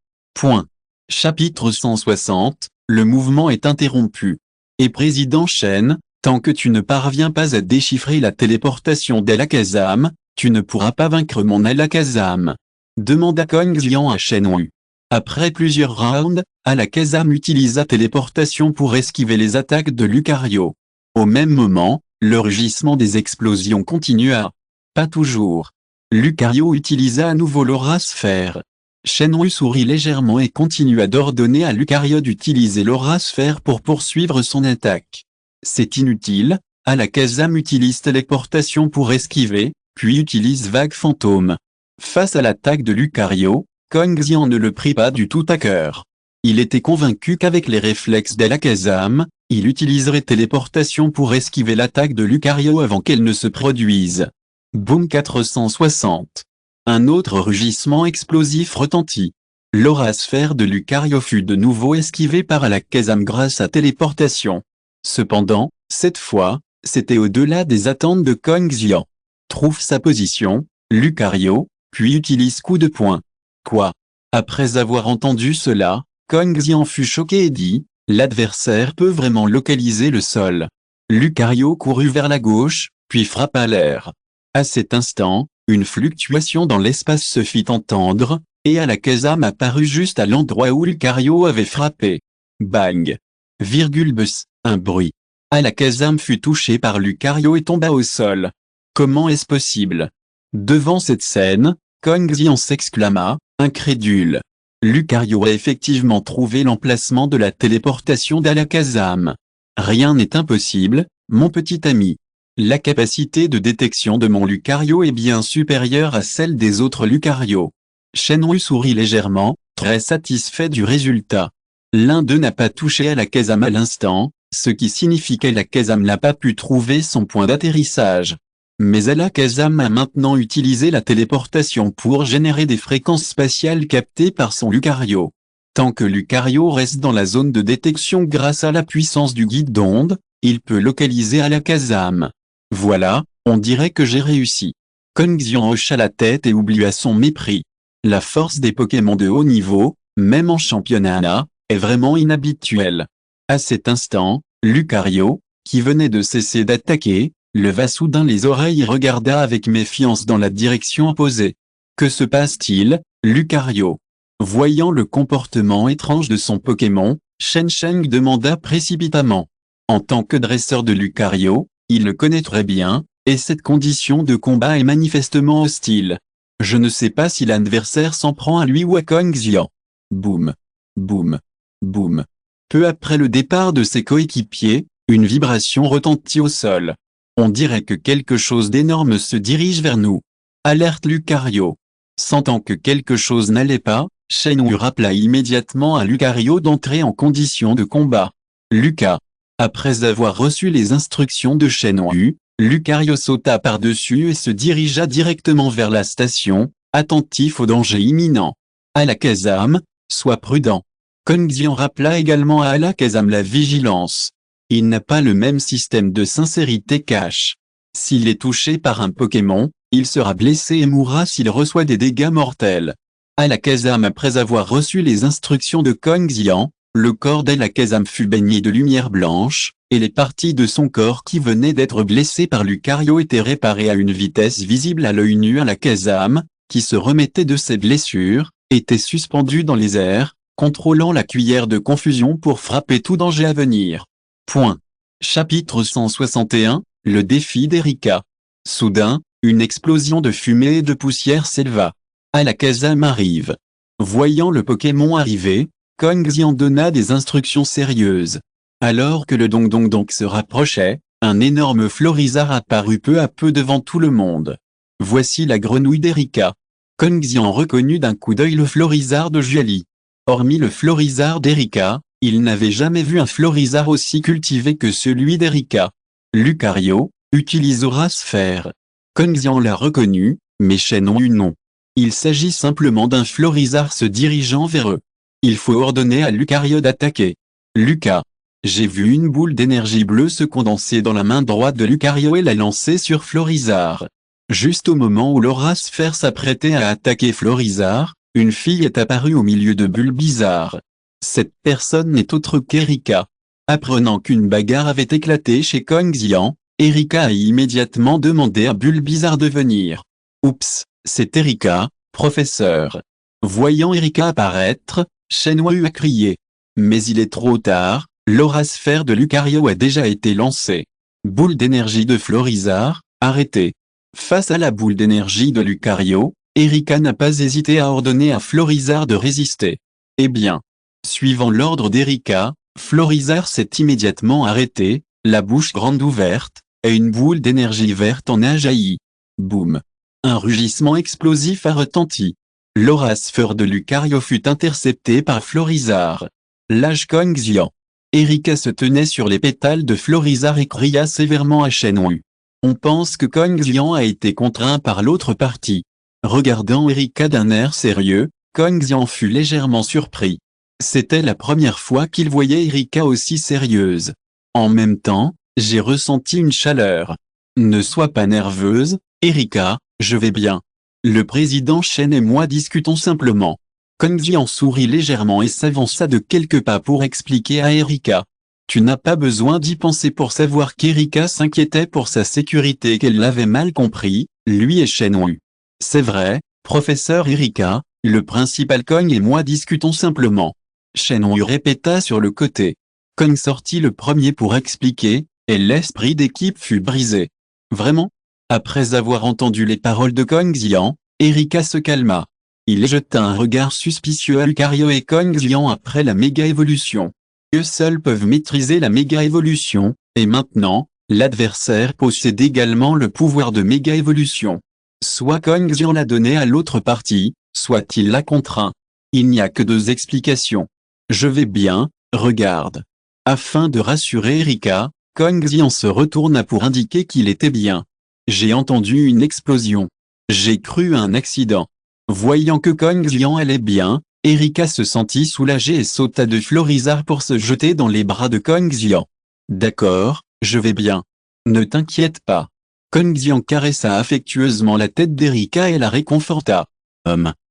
[SPEAKER 1] Chapitre 160, le mouvement est interrompu. Et Président Shen, tant que tu ne parviens pas à déchiffrer la téléportation d'Alakazam, tu ne pourras pas vaincre mon Alakazam. Demanda Kong Xian à Shenhui. Après plusieurs rounds, Alakazam utilisa téléportation pour esquiver les attaques de Lucario. Au même moment, le rugissement des explosions continua. Pas toujours. Lucario utilisa à nouveau l'aura sphère. Shenhui sourit légèrement et continua d'ordonner à Lucario d'utiliser l'aura sphère pour poursuivre son attaque. C'est inutile, Alakazam utilise téléportation pour esquiver, puis utilise vague fantôme. Face à l'attaque de Lucario, Kong Xian ne le prit pas du tout à cœur. Il était convaincu qu'avec les réflexes d'Alakazam, il utiliserait téléportation pour esquiver l'attaque de Lucario avant qu'elle ne se produise. Boom 460. Un autre rugissement explosif retentit. L'aura sphère de Lucario fut de nouveau esquivée par Alakazam grâce à téléportation. Cependant, cette fois, c'était au-delà des attentes de Kong Xian. Trouve sa position, Lucario, puis utilise coup de poing. Quoi? Après avoir entendu cela, Kong Xian fut choqué et dit, l'adversaire peut vraiment localiser le sol. Lucario courut vers la gauche, puis frappa l'air. À cet instant, une fluctuation dans l'espace se fit entendre, et Alakazam apparut juste à l'endroit où Lucario avait frappé. Bang! Buzz, un bruit. Alakazam fut touché par Lucario et tomba au sol. Comment est-ce possible? Devant cette scène, Kong Xian s'exclama, incrédule. Lucario a effectivement trouvé l'emplacement de la téléportation d'Alakazam. Rien n'est impossible, mon petit ami. La capacité de détection de mon Lucario est bien supérieure à celle des autres Lucarios. Shenwu sourit légèrement, très satisfait du résultat. L'un d'eux n'a pas touché à la Kazam à l'instant, ce qui signifie que la Kazam n'a pas pu trouver son point d'atterrissage. Mais Alakazam a maintenant utilisé la téléportation pour générer des fréquences spatiales captées par son Lucario. Tant que Lucario reste dans la zone de détection grâce à la puissance du guide d'onde, il peut localiser Alakazam. Voilà, on dirait que j'ai réussi. Kongxian hocha la tête et oublia son mépris. La force des Pokémon de haut niveau, même en championnat, est vraiment inhabituelle. À cet instant, Lucario, qui venait de cesser d'attaquer, leva soudain les oreilles et regarda avec méfiance dans la direction opposée. Que se passe-t-il, Lucario? Voyant le comportement étrange de son Pokémon, Shen Sheng demanda précipitamment. En tant que dresseur de Lucario, il le connaît très bien, et cette condition de combat est manifestement hostile. Je ne sais pas si l'adversaire s'en prend à lui ou à Kongxian. Boum, boum, boum. Peu après le départ de ses coéquipiers, une vibration retentit au sol. On dirait que quelque chose d'énorme se dirige vers nous. Alerte Lucario. Sentant que quelque chose n'allait pas, Shenwu rappela immédiatement à Lucario d'entrer en condition de combat. Luca. Après avoir reçu les instructions de Shenwu, Lucario sauta par-dessus et se dirigea directement vers la station, attentif au danger imminent. Alakazam, sois prudent. Kongxian rappela également à Alakazam la vigilance. Il n'a pas le même système de sincérité cache. S'il est touché par un Pokémon, il sera blessé et mourra s'il reçoit des dégâts mortels. Alakazam après avoir reçu les instructions de Kongxian, le corps d'Alakazam fut baigné de lumière blanche, et les parties de son corps qui venaient d'être blessées par Lucario étaient réparées à une vitesse visible à l'œil nu. Alakazam, qui se remettait de ses blessures, était suspendu dans les airs, contrôlant la cuillère de confusion pour frapper tout danger à venir. Point. Chapitre 161, le défi d'Erika. Soudain, une explosion de fumée et de poussière s'éleva. Alakazam arrive. Voyant le Pokémon arriver, Kongxian donna des instructions sérieuses. Alors que le Dong se rapprochait, un énorme Florizard apparut peu à peu devant tout le monde. Voici la grenouille d'Erika. Kongxian reconnut d'un coup d'œil le Florizard de Julie. Hormis le Florizard d'Erika, il n'avait jamais vu un Florizard aussi cultivé que celui d'Erika. Lucario, utilise Aura Sphère. Kongxian l'a reconnu, mais Shenwu non. Il s'agit simplement d'un Florizard se dirigeant vers eux. Il faut ordonner à Lucario d'attaquer. Luca. J'ai vu une boule d'énergie bleue se condenser dans la main droite de Lucario et la lancer sur Florizard. Juste au moment où l'Aura Sphère s'apprêtait à attaquer Florizard, une fille est apparue au milieu de Bulbizarre. Cette personne n'est autre qu'Erika. Apprenant qu'une bagarre avait éclaté chez Kongxian, Erika a immédiatement demandé à Bulbizarre de venir. Oups, c'est Erika, professeur. Voyant Erika apparaître, Shenwu a crié. Mais il est trop tard, l'aura sphère de Lucario a déjà été lancée. Boule d'énergie de Florizard, arrêtez. Face à la boule d'énergie de Lucario, Erika n'a pas hésité à ordonner à Florizard de résister. Eh bien, suivant l'ordre d'Erika, Florizard s'est immédiatement arrêté, la bouche grande ouverte, et une boule d'énergie verte en a jailli. Boum. Un rugissement explosif a retenti. L'aura sphère de Lucario fut interceptée par Florizard. L'âge Kongxian. Erika se tenait sur les pétales de Florizard et cria sévèrement à Shenwu. On pense que Kongxian a été contraint par l'autre partie. Regardant Erika d'un air sérieux, Kongxian fut légèrement surpris. C'était la première fois qu'il voyait Erika aussi sérieuse. En même temps, j'ai ressenti une chaleur. Ne sois pas nerveuse, Erika, je vais bien. Le président Shen et moi discutons simplement. Kongxian sourit légèrement et s'avança de quelques pas pour expliquer à Erika. Tu n'as pas besoin d'y penser pour savoir qu'Erika s'inquiétait pour sa sécurité et qu'elle l'avait mal compris, lui et Shenwu. C'est vrai, professeur Erika, le principal Kong et moi discutons simplement. Shenwu répéta sur le côté. Kong sortit le premier pour expliquer, et l'esprit d'équipe fut brisé. Vraiment? Après avoir entendu les paroles de Kongxian, Erika se calma. Il jeta un regard suspicieux à Lucario et Kongxian après la méga-évolution. Eux seuls peuvent maîtriser la méga-évolution, et maintenant, l'adversaire possède également le pouvoir de méga-évolution. Soit Kong Xian l'a donné à l'autre partie, soit il l'a contraint. Il n'y a que deux explications. Je vais bien, regarde. Afin de rassurer Erika, Kong Xian se retourna pour indiquer qu'il était bien. J'ai entendu une explosion. J'ai cru à un accident. Voyant que Kong Xian allait bien, Erika se sentit soulagée et sauta de Florizard pour se jeter dans les bras de Kong Xian. D'accord, je vais bien. Ne t'inquiète pas. Kong Xian caressa affectueusement la tête d'Erika et la réconforta.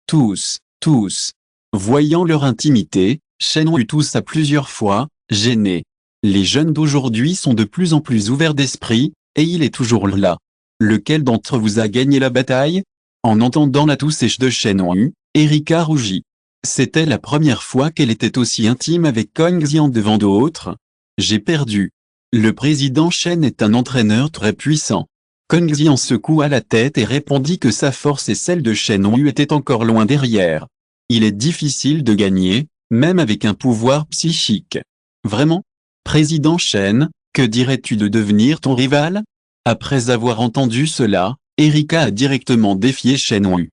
[SPEAKER 1] Tous. Voyant leur intimité, Shen Wu toussa plusieurs fois, gêné. Les jeunes d'aujourd'hui sont de plus en plus ouverts d'esprit, et il est toujours là. Lequel d'entre vous a gagné la bataille? En entendant la toux sèche de Shen Wu, Erika rougit. C'était la première fois qu'elle était aussi intime avec Kong Xian devant d'autres. J'ai perdu. Le président Shen est un entraîneur très puissant. Kong Xian secoua la tête et répondit que sa force et celle de Shen Wu étaient encore loin derrière. Il est difficile de gagner, même avec un pouvoir psychique. Vraiment? Président Shen, que dirais-tu de devenir ton rival? Après avoir entendu cela, Erika a directement défié Shen Wu.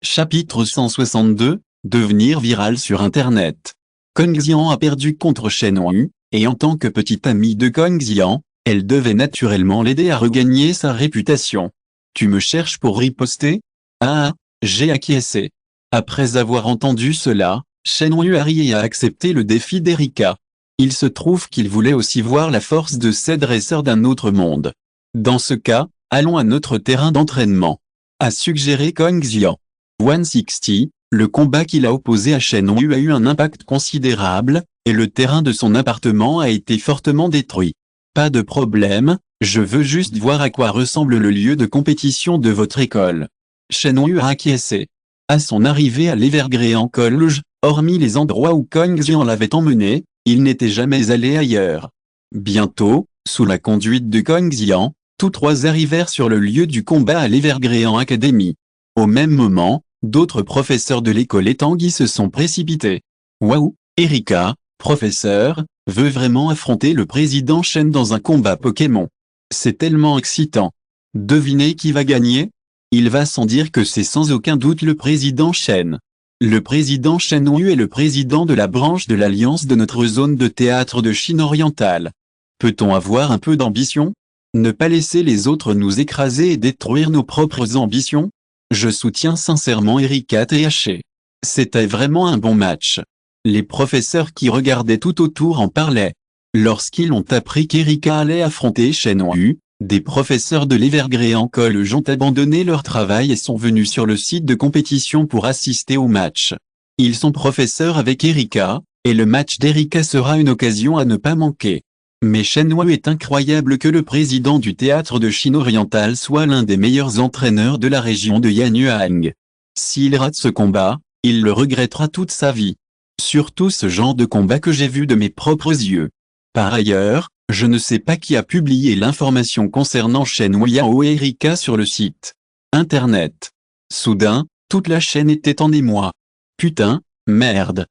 [SPEAKER 1] Chapitre 162, devenir viral sur Internet. Kong Xian a perdu contre Shen Wu, et en tant que petite amie de Kong Xian, elle devait naturellement l'aider à regagner sa réputation. Tu me cherches pour riposter? Ah, j'ai acquiescé. Après avoir entendu cela, Shen Wu a ri et a accepté le défi d'Erika. Il se trouve qu'il voulait aussi voir la force de ces dresseurs d'un autre monde. Dans ce cas, allons à notre terrain d'entraînement. A suggéré Kong Xian. 160, le combat qu'il a opposé à Shen Wu a eu un impact considérable, et le terrain de son appartement a été fortement détruit. Pas de problème, je veux juste voir à quoi ressemble le lieu de compétition de votre école. Shen Wu a acquiescé. À son arrivée à l'Evergreen College, hormis les endroits où Kong Xian l'avait emmené, il n'était jamais allé ailleurs. Bientôt, sous la conduite de Kong Xian, tous trois arrivèrent sur le lieu du combat à l'Evergreen Academy. Au même moment, d'autres professeurs de l'école Etangui se sont précipités. Waouh, Erika, professeur, veut vraiment affronter le président Shen dans un combat Pokémon. C'est tellement excitant. Devinez qui va gagner? Il va sans dire que c'est sans aucun doute le président Shen. Le président Shen Wu est le président de la branche de l'Alliance de notre zone de théâtre de Chine orientale. Peut-on avoir un peu d'ambition? Ne pas laisser les autres nous écraser et détruire nos propres ambitions? Je soutiens sincèrement Erika THC. C'était vraiment un bon match. Les professeurs qui regardaient tout autour en parlaient. Lorsqu'ils ont appris qu'Erika allait affronter Shen Wu, des professeurs de l'Evergreen College ont abandonné leur travail et sont venus sur le site de compétition pour assister au match. Ils sont professeurs avec Erika, et le match d'Erika sera une occasion à ne pas manquer. Mais Shen Wu est incroyable que le président du théâtre de Chine orientale soit l'un des meilleurs entraîneurs de la région de Yanyuan. S'il rate ce combat, il le regrettera toute sa vie. Surtout ce genre de combat que j'ai vu de mes propres yeux. Par ailleurs, je ne sais pas qui a publié l'information concernant Shen Wu Yao et Erika sur le site Internet. Soudain, toute la chaîne était en émoi. Putain, merde.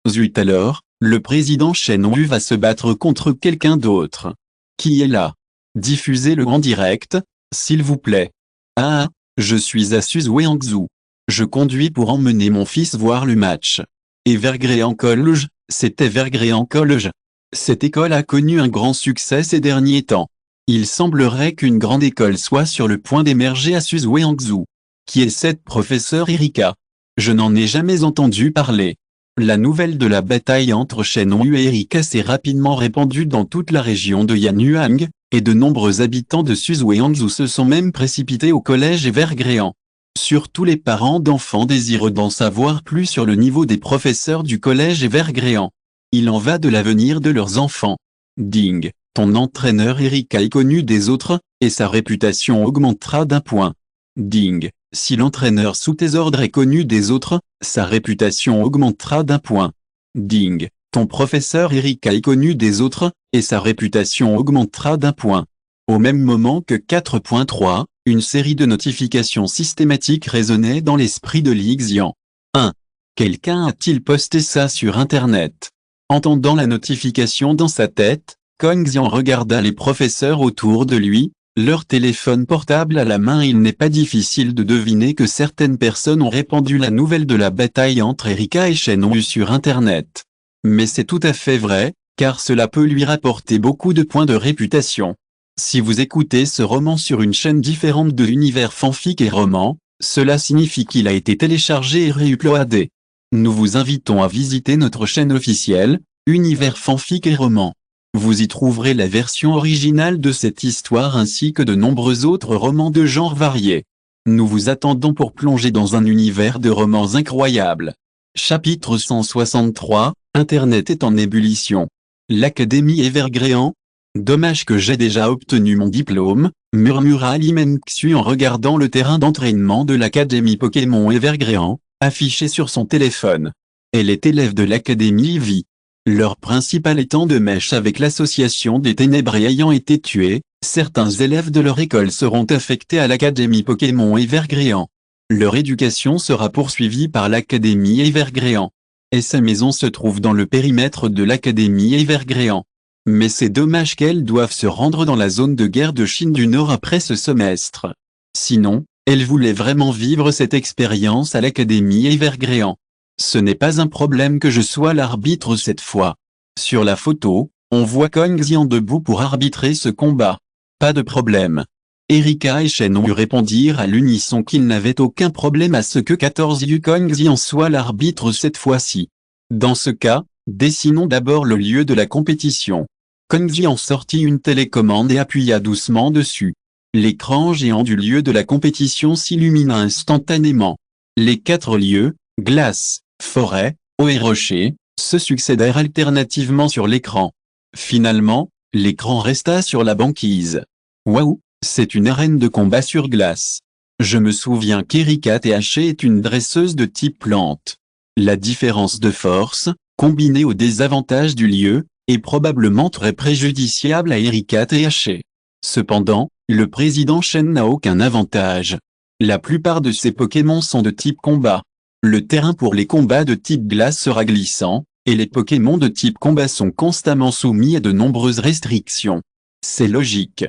[SPEAKER 1] Zut alors, le président Shen Wu va se battre contre quelqu'un d'autre. Qui est là? Diffusez-le en direct, s'il vous plaît. Ah, je suis à Suzhuangzhou. Je conduis pour emmener mon fils voir le match. Evergreen College, c'est Evergreen College. Cette école a connu un grand succès ces derniers temps. Il semblerait qu'une grande école soit sur le point d'émerger à Suzhuangzhou. Qui est cette professeure Erika? Je n'en ai jamais entendu parler. La nouvelle de la bataille entre Shen Wu et Erika s'est rapidement répandue dans toute la région de Yanyuan, et de nombreux habitants de Suzhuangzhou se sont même précipités au collège Evergreen. Surtout les parents d'enfants désireux d'en savoir plus sur le niveau des professeurs du collège Evergreen. Il en va de l'avenir de leurs enfants. Ding, ton entraîneur Erika est connu des autres, et sa réputation augmentera d'un point. Ding, si l'entraîneur sous tes ordres est connu des autres, sa réputation augmentera d'un point. Ding, ton professeur Erika est connu des autres, et sa réputation augmentera d'un point. Au même moment que 4.3, une série de notifications systématiques résonnait dans l'esprit de Li Xian. 1. Quelqu'un a-t-il posté ça sur Internet? Entendant la notification dans sa tête, Kong Xian regarda les professeurs autour de lui, leur téléphone portable à la main. Il n'est pas difficile de deviner que certaines personnes ont répandu la nouvelle de la bataille entre Erika et Shen Wu sur Internet. Mais c'est tout à fait vrai, car cela peut lui rapporter beaucoup de points de réputation. Si vous écoutez ce roman sur une chaîne différente de l'univers fanfic et roman, cela signifie qu'il a été téléchargé et réuploadé. Nous vous invitons à visiter notre chaîne officielle, Univers fanfic et roman. Vous y trouverez la version originale de cette histoire ainsi que de nombreux autres romans de genres variés. Nous vous attendons pour plonger dans un univers de romans incroyables. Chapitre 163, Internet est en ébullition. L'Académie Evergréant. Dommage que j'ai déjà obtenu mon diplôme, murmura Li Mengxu en regardant le terrain d'entraînement de l'Académie Pokémon Evergréant, affiché sur son téléphone. Elle est élève de l'Académie Eevee. Leur principal étant de mèche avec l'Association des Ténèbres et ayant été tués, certains élèves de leur école seront affectés à l'Académie Pokémon Evergréant. Leur éducation sera poursuivie par l'Académie Evergréant. Et sa maison se trouve dans le périmètre de l'Académie Evergréant. Mais c'est dommage qu'elles doivent se rendre dans la zone de guerre de Chine du Nord après ce semestre. Sinon, elle voulait vraiment vivre cette expérience à l'Académie Evergréant. Ce n'est pas un problème que je sois l'arbitre cette fois. Sur la photo, on voit Kong Xian debout pour arbitrer ce combat. Pas de problème. Erika et Shen Wu répondirent à l'unisson qu'ils n'avaient aucun problème à ce que 14 Yu Kong Xian soit l'arbitre cette fois-ci. Dans ce cas, dessinons d'abord le lieu de la compétition. Kong Xian sortit une télécommande et appuya doucement dessus. L'écran géant du lieu de la compétition s'illumina instantanément. Les 4 lieux, glace, forêt, eau et rocher, se succédèrent alternativement sur l'écran. Finalement, l'écran resta sur la banquise. Waouh, c'est une arène de combat sur glace. Je me souviens qu'Erika THC est une dresseuse de type plante. La différence de force, combinée aux désavantages du lieu, est probablement très préjudiciable à Erika THC. Cependant, le président Shen n'a aucun avantage. La plupart de ses Pokémon sont de type combat. Le terrain pour les combats de type glace sera glissant, et les Pokémon de type combat sont constamment soumis à de nombreuses restrictions. C'est logique.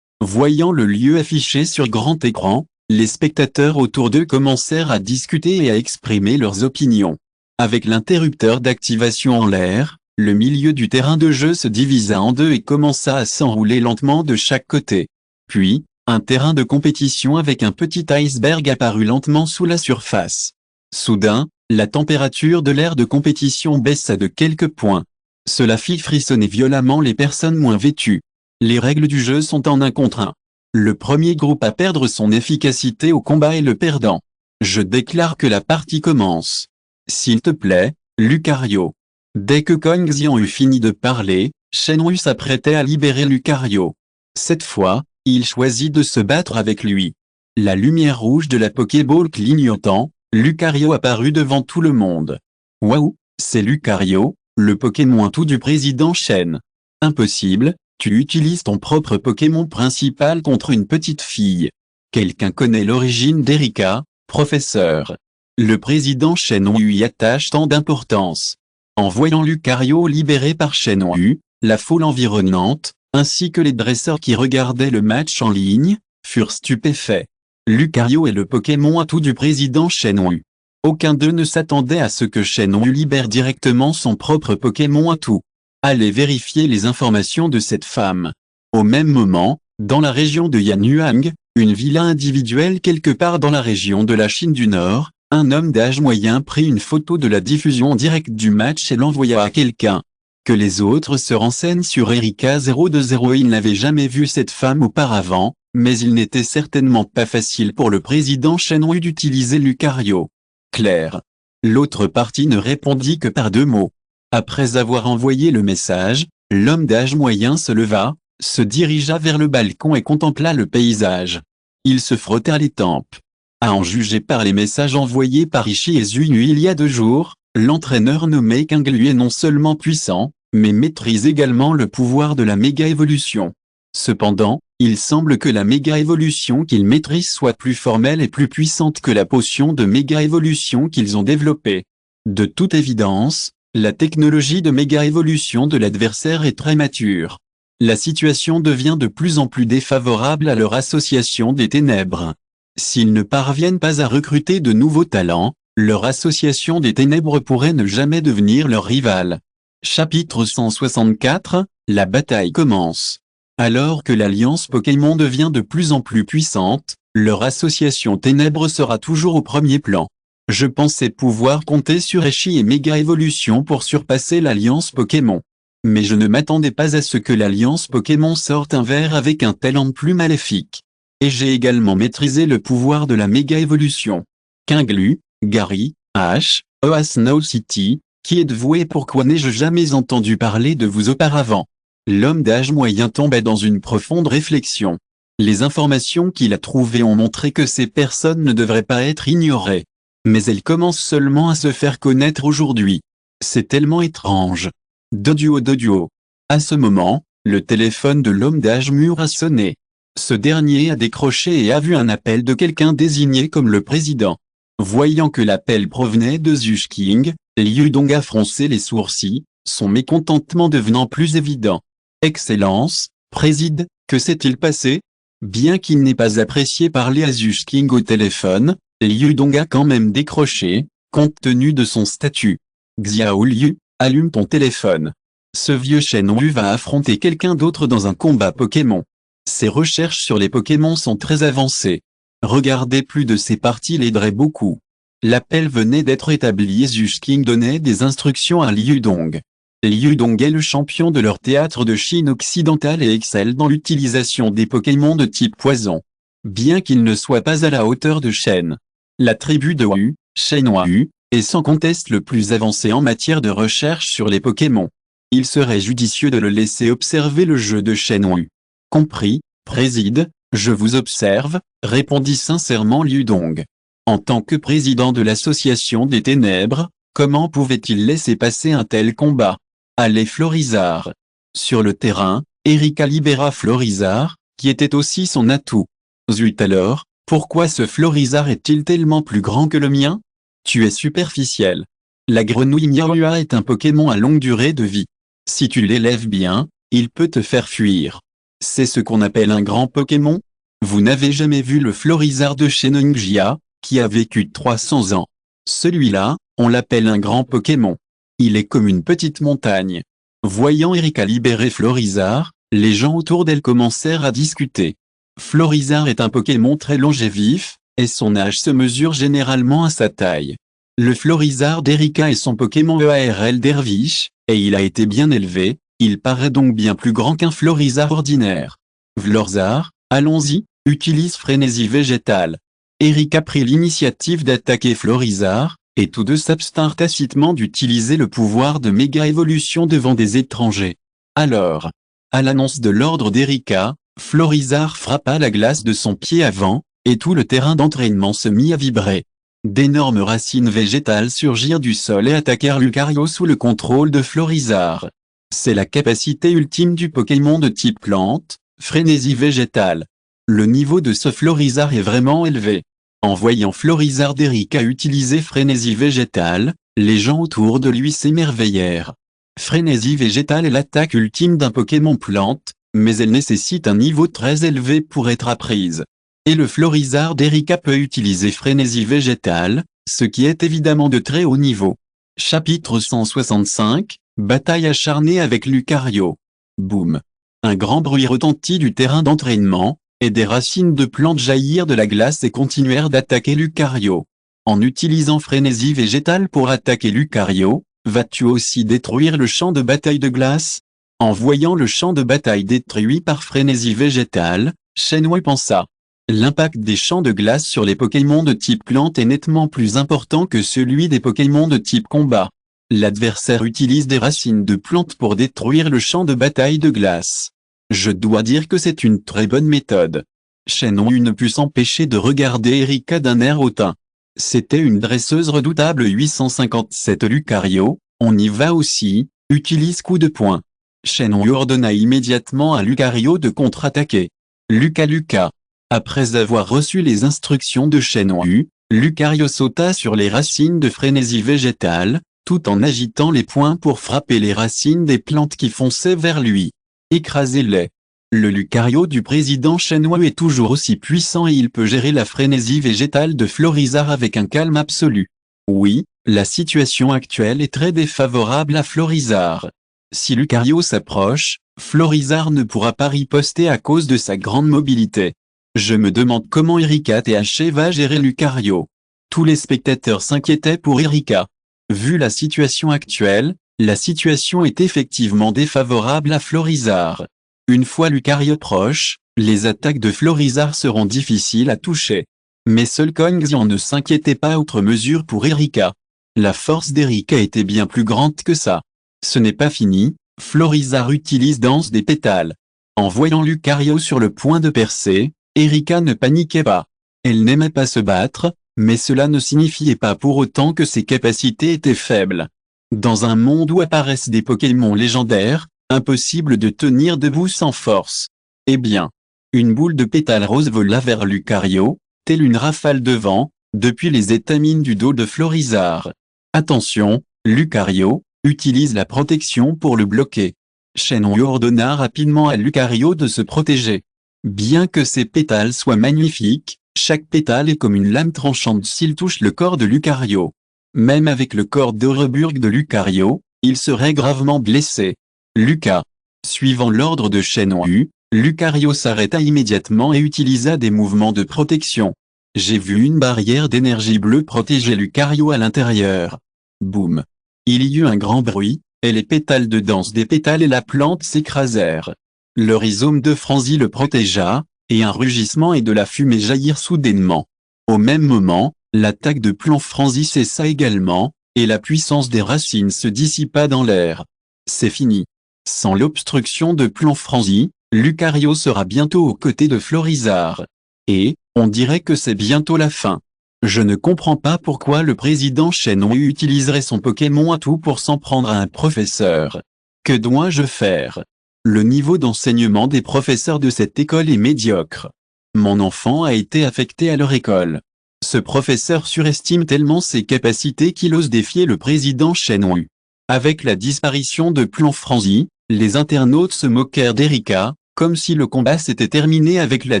[SPEAKER 1] Voyant le lieu affiché sur grand écran, les spectateurs autour d'eux commencèrent à discuter et à exprimer leurs opinions. Avec l'interrupteur d'activation en l'air, le milieu du terrain de jeu se divisa en deux et commença à s'enrouler lentement de chaque côté. Puis, un terrain de compétition avec un petit iceberg apparut lentement sous la surface. Soudain, la température de l'air de compétition baissa de quelques points. Cela fit frissonner violemment les personnes moins vêtues. Les règles du jeu sont en 1 contre 1. Le premier groupe à perdre son efficacité au combat est le perdant. Je déclare que la partie commence. S'il te plaît, Lucario. Dès que Kong Xian eut fini de parler, Shen Wu s'apprêtait à libérer Lucario. Cette fois, il choisit de se battre avec lui. La lumière rouge de la Pokéball clignotant, Lucario apparut devant tout le monde. Waouh, c'est Lucario, le Pokémon tout du président Shen. Impossible, tu utilises ton propre Pokémon principal contre une petite fille. Quelqu'un connaît l'origine d'Erika, professeur. Le président Shen Wu y attache tant d'importance. En voyant Lucario libéré par Shen Wu, la foule environnante, ainsi que les dresseurs qui regardaient le match en ligne, furent stupéfaits. Lucario est le Pokémon atout du président Shen Wu. Aucun d'eux ne s'attendait à ce que Shen Wu libère directement son propre Pokémon atout. Allez vérifier les informations de cette femme. Au même moment, dans la région de Yanyuang, une villa individuelle quelque part dans la région de la Chine du Nord, un homme d'âge moyen prit une photo de la diffusion en direct du match et l'envoya à quelqu'un. Que les autres se renseignent sur Erika 020. Il n'avait jamais vu cette femme auparavant, mais il n'était certainement pas facile pour le président Shen Wu d'utiliser Lucario. Claire. L'autre partie ne répondit que par 2 mots. Après avoir envoyé le message, l'homme d'âge moyen se leva, se dirigea vers le balcon et contempla le paysage. Il se frotta les tempes. À en juger par les messages envoyés par Ishii et Zunyu il y a 2 jours, l'entraîneur nommé Kang Lui est non seulement puissant, mais maîtrise également le pouvoir de la méga-évolution. Cependant, il semble que la méga-évolution qu'il maîtrise soit plus formelle et plus puissante que la potion de méga-évolution qu'ils ont développée. De toute évidence, La technologie de méga-évolution de l'adversaire est très mature. La situation devient de plus en plus défavorable à leur association des ténèbres. S'ils ne parviennent pas à recruter de nouveaux talents, leur association des ténèbres pourrait ne jamais devenir leur rivale. Chapitre 164, la bataille commence. Alors que l'alliance Pokémon devient de plus en plus puissante, leur association ténèbres sera toujours au premier plan. Je pensais pouvoir compter sur Echi et Méga Évolution pour surpasser l'alliance Pokémon. Mais je ne m'attendais pas à ce que l'alliance Pokémon sorte un ver avec un talent plus maléfique. Et j'ai également maîtrisé le pouvoir de la Méga Évolution. Kinglu, Gary, Ash, Oa Snow City, qui êtes-vous et pourquoi n'ai-je jamais entendu parler de vous auparavant? L'homme d'âge moyen tombait dans une profonde réflexion. Les informations qu'il a trouvées ont montré que ces personnes ne devraient pas être ignorées. Mais elles commencent seulement à se faire connaître aujourd'hui. C'est tellement étrange. Doduo. À ce moment, le téléphone de l'homme d'âge mûr a sonné. Ce dernier a décroché et a vu un appel de quelqu'un désigné comme le président. Voyant que l'appel provenait de Zush King, Liu Dong a froncé les sourcils, son mécontentement devenant plus évident. Excellence, préside, que s'est-il passé? Bien qu'il n'ait pas apprécié parler à Zush King au téléphone, Liu Dong a quand même décroché, compte tenu de son statut. Xiao Liu, allume ton téléphone. Ce vieux Shen Wu va affronter quelqu'un d'autre dans un combat Pokémon. Ses recherches sur les Pokémon sont très avancées. Regarder plus de ces parties l'aiderait beaucoup. L'appel venait d'être établi et Zush King donnait des instructions à Liu Dong. Liu Dong est le champion de leur théâtre de Chine occidentale et excelle dans l'utilisation des Pokémon de type poison. Bien qu'il ne soit pas à la hauteur de Shen. La tribu de Wu, Shenhua-Wu, est sans conteste le plus avancé en matière de recherche sur les Pokémon. Il serait judicieux de le laisser observer le jeu de Shenhua-Wu. Compris, préside, je vous observe, répondit sincèrement Liu Dong. En tant que président de l'association des ténèbres, comment pouvait-il laisser passer un tel combat? Allez Florizard. Sur le terrain, Erika libéra Florizard, qui était aussi son atout. Zut alors, pourquoi ce Florizard est-il tellement plus grand que le mien? Tu es superficiel. La grenouille Miaoua est un Pokémon à longue durée de vie. Si tu l'élèves bien, il peut te faire fuir. C'est ce qu'on appelle un grand Pokémon? Vous n'avez jamais vu le Florizard de Shenongjia, qui a vécu 300 ans. Celui-là, on l'appelle un grand Pokémon. Il est comme une petite montagne. Voyant Erika libérer Florizard, les gens autour d'elle commencèrent à discuter. Florizard est un Pokémon très longévif, et son âge se mesure généralement à sa taille. Le Florizard d'Erika est son Pokémon EARL Dervish, et il a été bien élevé, il paraît donc bien plus grand qu'un Florizard ordinaire. Vlorzard, allons-y, utilise frénésie végétale. Erika prit l'initiative d'attaquer Florizard, et tous deux s'abstinrent tacitement d'utiliser le pouvoir de méga-évolution devant des étrangers. Alors, à l'annonce de l'ordre d'Erika, Florizard frappa la glace de son pied avant, et tout le terrain d'entraînement se mit à vibrer. D'énormes racines végétales surgirent du sol et attaquèrent Lucario sous le contrôle de Florizard. C'est la capacité ultime du Pokémon de type plante, frénésie végétale. Le niveau de ce Florizard est vraiment élevé. En voyant Florizard d'Erika utiliser frénésie végétale, les gens autour de lui s'émerveillèrent. Frénésie végétale est l'attaque ultime d'un Pokémon plante, mais elle nécessite un niveau très élevé pour être apprise. Et le Florizard d'Erika peut utiliser frénésie végétale, ce qui est évidemment de très haut niveau. Chapitre 165, bataille acharnée avec Lucario. Boum. Un grand bruit retentit du terrain d'entraînement, et des racines de plantes jaillirent de la glace et continuèrent d'attaquer Lucario. En utilisant frénésie végétale pour attaquer Lucario, vas-tu aussi détruire le champ de bataille de glace? En voyant le champ de bataille détruit par frénésie végétale, Shenhua pensa. L'impact des champs de glace sur les Pokémon de type plante est nettement plus important que celui des Pokémon de type combat. L'adversaire utilise des racines de plantes pour détruire le champ de bataille de glace. Je dois dire que c'est une très bonne méthode. Shenhua ne put s'empêcher de regarder Erika d'un air hautain. C'était une dresseuse redoutable 857 Lucario, on y va aussi, utilise coup de poing. Shenhua ordonna immédiatement à Lucario de contre-attaquer. Luca. Après avoir reçu les instructions de Shenhua, Lucario sauta sur les racines de frénésie végétale, tout en agitant les poings pour frapper les racines des plantes qui fonçaient vers lui. Écrasez-les. Le Lucario du président Shenhua est toujours aussi puissant et il peut gérer la frénésie végétale de Florizarre avec un calme absolu. Oui, la situation actuelle est très défavorable à Florizarre. Si Lucario s'approche, Florizarre ne pourra pas riposter à cause de sa grande mobilité. Je me demande comment Erika THC va gérer Lucario. Tous les spectateurs s'inquiétaient pour Erika. Vu la situation actuelle, la situation est effectivement défavorable à Florizarre. Une fois Lucario proche, les attaques de Florizarre seront difficiles à toucher. Mais seul Kong Xian ne s'inquiétait pas outre mesure pour Erika. La force d'Erika était bien plus grande que ça. Ce n'est pas fini, Florizarre utilise danse des pétales. En voyant Lucario sur le point de percer, Erika ne paniquait pas. Elle n'aimait pas se battre, mais cela ne signifiait pas pour autant que ses capacités étaient faibles. Dans un monde où apparaissent des Pokémon légendaires, impossible de tenir debout sans force. Eh bien, une boule de pétales roses vola vers Lucario, telle une rafale de vent, depuis les étamines du dos de Florizarre. Attention, Lucario, utilise la protection pour le bloquer. Shenhua ordonna rapidement à Lucario de se protéger. Bien que ces pétales soient magnifiques, chaque pétale est comme une lame tranchante s'il touche le corps de Lucario. Même avec le corps d'Oreburgh de Lucario, il serait gravement blessé. Lucas. Suivant l'ordre de Shenhua, Lucario s'arrêta immédiatement et utilisa des mouvements de protection. J'ai vu une barrière d'énergie bleue protéger Lucario à l'intérieur. Boum. Il y eut un grand bruit, et les pétales de danse des pétales et la plante s'écrasèrent. Le rhizome de Franzi le protégea, et un rugissement et de la fumée jaillirent soudainement. Au même moment, l'attaque de plomb Franzi cessa également, et la puissance des racines se dissipa dans l'air. C'est fini. Sans l'obstruction de plomb Franzi, Lucario sera bientôt aux côtés de Florizarre. Et, on dirait que c'est bientôt la fin. Je ne comprends pas pourquoi le président Shenhua utiliserait son Pokémon Atout pour s'en prendre à un professeur. Que dois-je faire? Le niveau d'enseignement des professeurs de cette école est médiocre. Mon enfant a été affecté à leur école. Ce professeur surestime tellement ses capacités qu'il ose défier le président Shenhua. Avec la disparition de plomb Franzi, les internautes se moquèrent d'Erika, comme si le combat s'était terminé avec la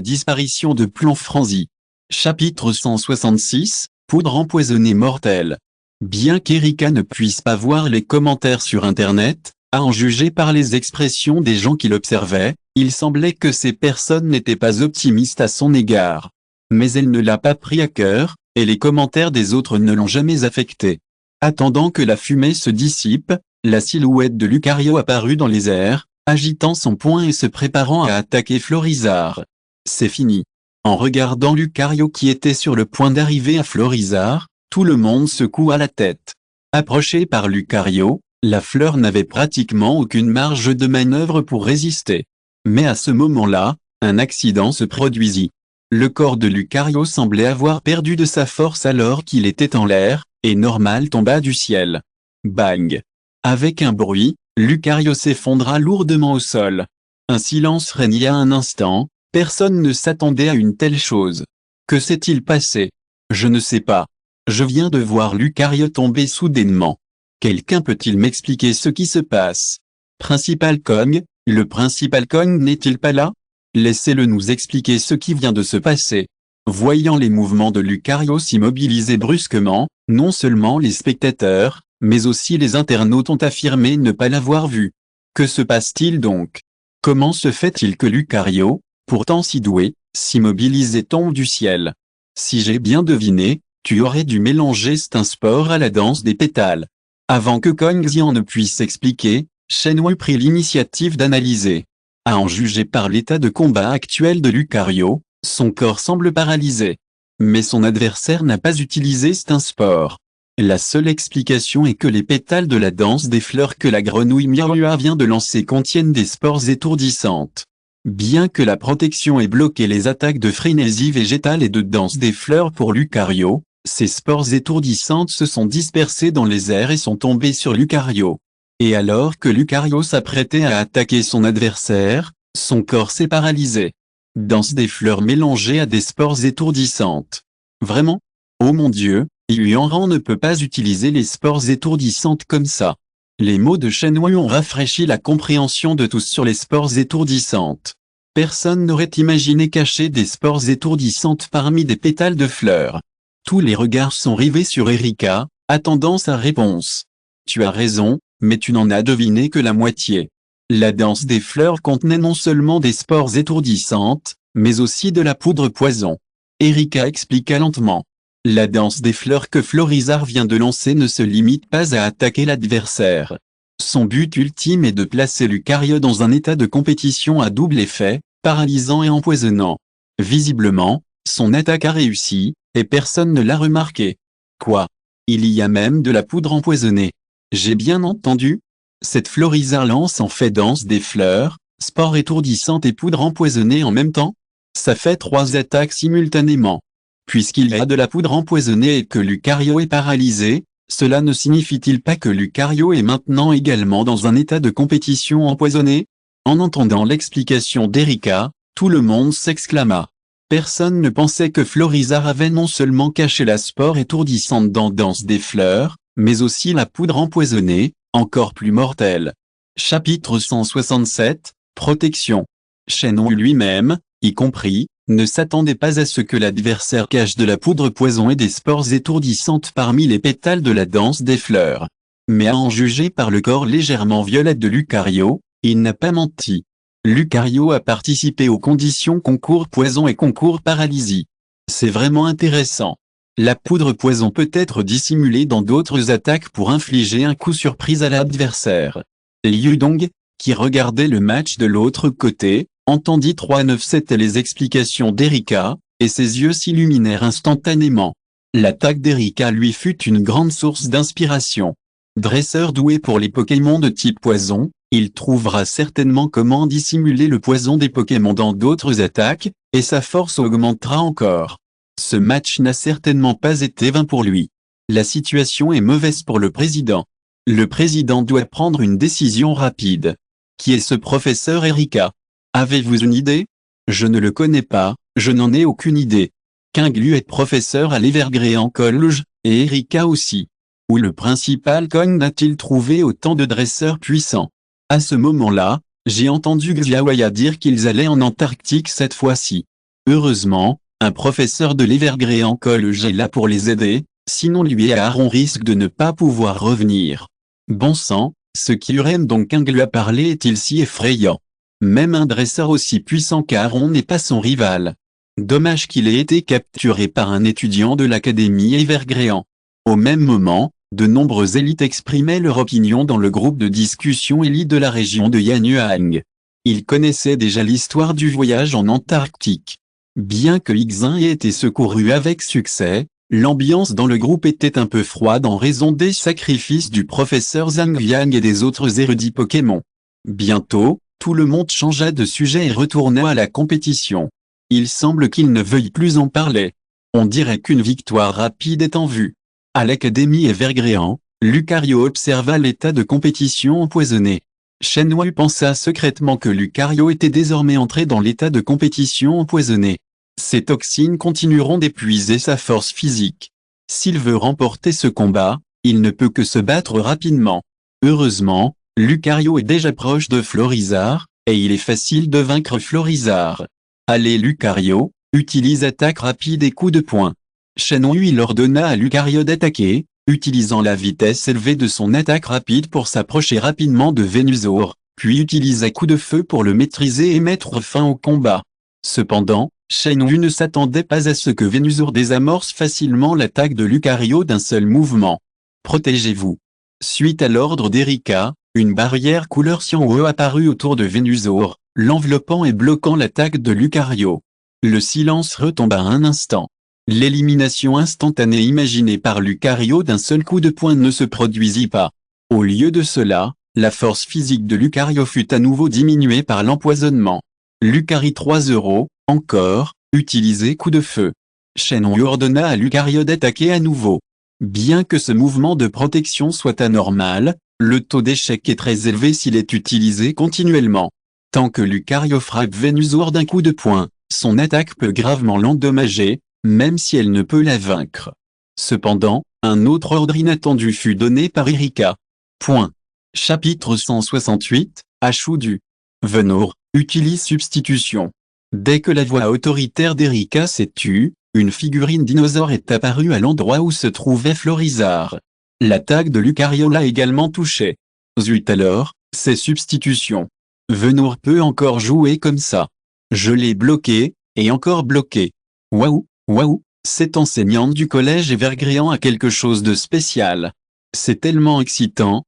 [SPEAKER 1] disparition de plomb Franzi. Chapitre 166, Poudre empoisonnée mortelle. Bien qu'Erika ne puisse pas voir les commentaires sur Internet, à en juger par les expressions des gens qui l'observaient, il semblait que ces personnes n'étaient pas optimistes à son égard. Mais elle ne l'a pas pris à cœur, et les commentaires des autres ne l'ont jamais affecté. Attendant que la fumée se dissipe, la silhouette de Lucario apparut dans les airs, agitant son poing et se préparant à attaquer Florizarre. C'est fini. En regardant Lucario qui était sur le point d'arriver à Florizarre, tout le monde secoua la tête. Approché par Lucario, la fleur n'avait pratiquement aucune marge de manœuvre pour résister. Mais à ce moment-là, un accident se produisit. Le corps de Lucario semblait avoir perdu de sa force alors qu'il était en l'air, et Normal tomba du ciel. Bang! Avec un bruit, Lucario s'effondra lourdement au sol. Un silence régna un instant, personne ne s'attendait à une telle chose. Que s'est-il passé? Je ne sais pas. Je viens de voir Lucario tomber soudainement. Quelqu'un peut-il m'expliquer ce qui se passe? Principal Kong, le Principal Kong n'est-il pas là? Laissez-le nous expliquer ce qui vient de se passer. Voyant les mouvements de Lucario s'immobiliser brusquement, non seulement les spectateurs, mais aussi les internautes ont affirmé ne pas l'avoir vu. Que se passe-t-il donc? Comment se fait-il que Lucario, pourtant si doué, s'immobilise et tombe du ciel? Si j'ai bien deviné, tu aurais dû mélanger un sport à la danse des pétales. Avant que Kong Xian ne puisse expliquer, Shenhua prit l'initiative d'analyser. À en juger par l'état de combat actuel de Lucario, son corps semble paralysé. Mais son adversaire n'a pas utilisé un sport. La seule explication est que les pétales de la danse des fleurs que la grenouille Mirua vient de lancer contiennent des spores étourdissantes. Bien que la protection ait bloqué les attaques de frénésie végétale et de danse des fleurs pour Lucario, ces spores étourdissantes se sont dispersées dans les airs et sont tombées sur Lucario. Et alors que Lucario s'apprêtait à attaquer son adversaire, son corps s'est paralysé. Danse des fleurs mélangées à des spores étourdissantes. Vraiment? Oh mon Dieu, Yuanran ne peut pas utiliser les spores étourdissantes comme ça. Les mots de Shen Wu ont rafraîchi la compréhension de tous sur les spores étourdissantes. Personne n'aurait imaginé cacher des spores étourdissantes parmi des pétales de fleurs. Tous les regards sont rivés sur Erika, attendant sa réponse. Tu as raison, mais tu n'en as deviné que la moitié. La danse des fleurs contenait non seulement des spores étourdissantes, mais aussi de la poudre poison. Erika expliqua lentement. La danse des fleurs que Florizarre vient de lancer ne se limite pas à attaquer l'adversaire. Son but ultime est de placer Lucario dans un état de compétition à double effet, paralysant et empoisonnant. Visiblement, son attaque a réussi, et personne ne l'a remarqué. Quoi? Il y a même de la poudre empoisonnée. J'ai bien entendu? Cette Florizarre lance en fait danse des fleurs, sport étourdissante et poudre empoisonnée en même temps? Ça fait 3 attaques simultanément. Puisqu'il y a de la poudre empoisonnée et que Lucario est paralysé, cela ne signifie-t-il pas que Lucario est maintenant également dans un état de compétition empoisonné? En entendant l'explication d'Erika, tout le monde s'exclama. Personne ne pensait que Florizarre avait non seulement caché la spore étourdissante dans Danse des fleurs, mais aussi la poudre empoisonnée, encore plus mortelle. Chapitre 167, Protection. Shen Wu lui-même, y compris, ne s'attendait pas à ce que l'adversaire cache de la poudre poison et des spores étourdissantes parmi les pétales de la danse des fleurs. Mais à en juger par le corps légèrement violette de Lucario, il n'a pas menti. Lucario a participé aux conditions concours poison et concours paralysie. C'est vraiment intéressant. La poudre poison peut être dissimulée dans d'autres attaques pour infliger un coup surprise à l'adversaire. Liu Dong, qui regardait le match de l'autre côté, entendit 397 et les explications d'Erika, et ses yeux s'illuminèrent instantanément. L'attaque d'Erika lui fut une grande source d'inspiration. Dresseur doué pour les Pokémon de type poison, il trouvera certainement comment dissimuler le poison des Pokémon dans d'autres attaques, et sa force augmentera encore. Ce match n'a certainement pas été vain pour lui. La situation est mauvaise pour le président. Le président doit prendre une décision rapide. Qui est ce professeur Erika? Avez-vous une idée? Je ne le connais pas, je n'en ai aucune idée. Kinglu est professeur à l'Evergreen College, et Erika aussi. Où le principal Kong n'a-t-il trouvé autant de dresseurs puissants? À ce moment-là, j'ai entendu Xiaoya dire qu'ils allaient en Antarctique cette fois-ci. Heureusement, un professeur de l'Evergreen College est là pour les aider, sinon lui et Aaron risquent de ne pas pouvoir revenir. Bon sang, ce qu'Urem dont Kinglu a parlé est-il si effrayant? Même un dresseur aussi puissant qu'Aaron n'est pas son rival. Dommage qu'il ait été capturé par un étudiant de l'académie Evergreen. Au même moment, de nombreuses élites exprimaient leur opinion dans le groupe de discussion élite de la région de Yanyuan. Ils connaissaient déjà l'histoire du voyage en Antarctique. Bien que Ixin ait été secouru avec succès, l'ambiance dans le groupe était un peu froide en raison des sacrifices du professeur Zhang Yang et des autres érudits Pokémon. Bientôt, tout le monde changea de sujet et retourna à la compétition. Il semble qu'ils ne veuillent plus en parler. On dirait qu'une victoire rapide est en vue. À l'académie Evergreen, Lucario observa l'état de compétition empoisonné. Shen Wu pensa secrètement que Lucario était désormais entré dans l'état de compétition empoisonné. Ces toxines continueront d'épuiser sa force physique. S'il veut remporter ce combat, il ne peut que se battre rapidement. Heureusement, Lucario est déjà proche de Florizarre, et il est facile de vaincre Florizarre. Allez Lucario, utilise attaque rapide et coup de poing. Shen Wu ordonna à Lucario d'attaquer, utilisant la vitesse élevée de son attaque rapide pour s'approcher rapidement de Venusaur, puis utilisa coup de feu pour le maîtriser et mettre fin au combat. Cependant, Shen Wu ne s'attendait pas à ce que Venusaur désamorce facilement l'attaque de Lucario d'un seul mouvement. Protégez-vous. Suite à l'ordre d'Erika, une barrière couleur cyan apparut autour de Venusaur, l'enveloppant et bloquant l'attaque de Lucario. Le silence retomba un instant. L'élimination instantanée imaginée par Lucario d'un seul coup de poing ne se produisit pas. Au lieu de cela, la force physique de Lucario fut à nouveau diminuée par l'empoisonnement. Lucari 3€, encore, utilisez coup de feu. Shen Wu ordonna à Lucario d'attaquer à nouveau. Bien que ce mouvement de protection soit anormal, le taux d'échec est très élevé s'il est utilisé continuellement. Tant que Lucario frappe Venusaur d'un coup de poing, son attaque peut gravement l'endommager, même si elle ne peut la vaincre. Cependant, un autre ordre inattendu fut donné par Erika. Point. Chapitre 168, Ashoudu. Venour, utilise substitution. Dès que la voix autoritaire d'Erika s'est tue, une figurine dinosaure est apparue à l'endroit où se trouvait Florizard. L'attaque de Lucario l'a également touché. Zut alors, c'est substitution. Venour peut encore jouer comme ça. Je l'ai bloqué, et encore bloqué. Waouh, waouh, cette enseignante du collège Evergréant a quelque chose de spécial. C'est tellement excitant,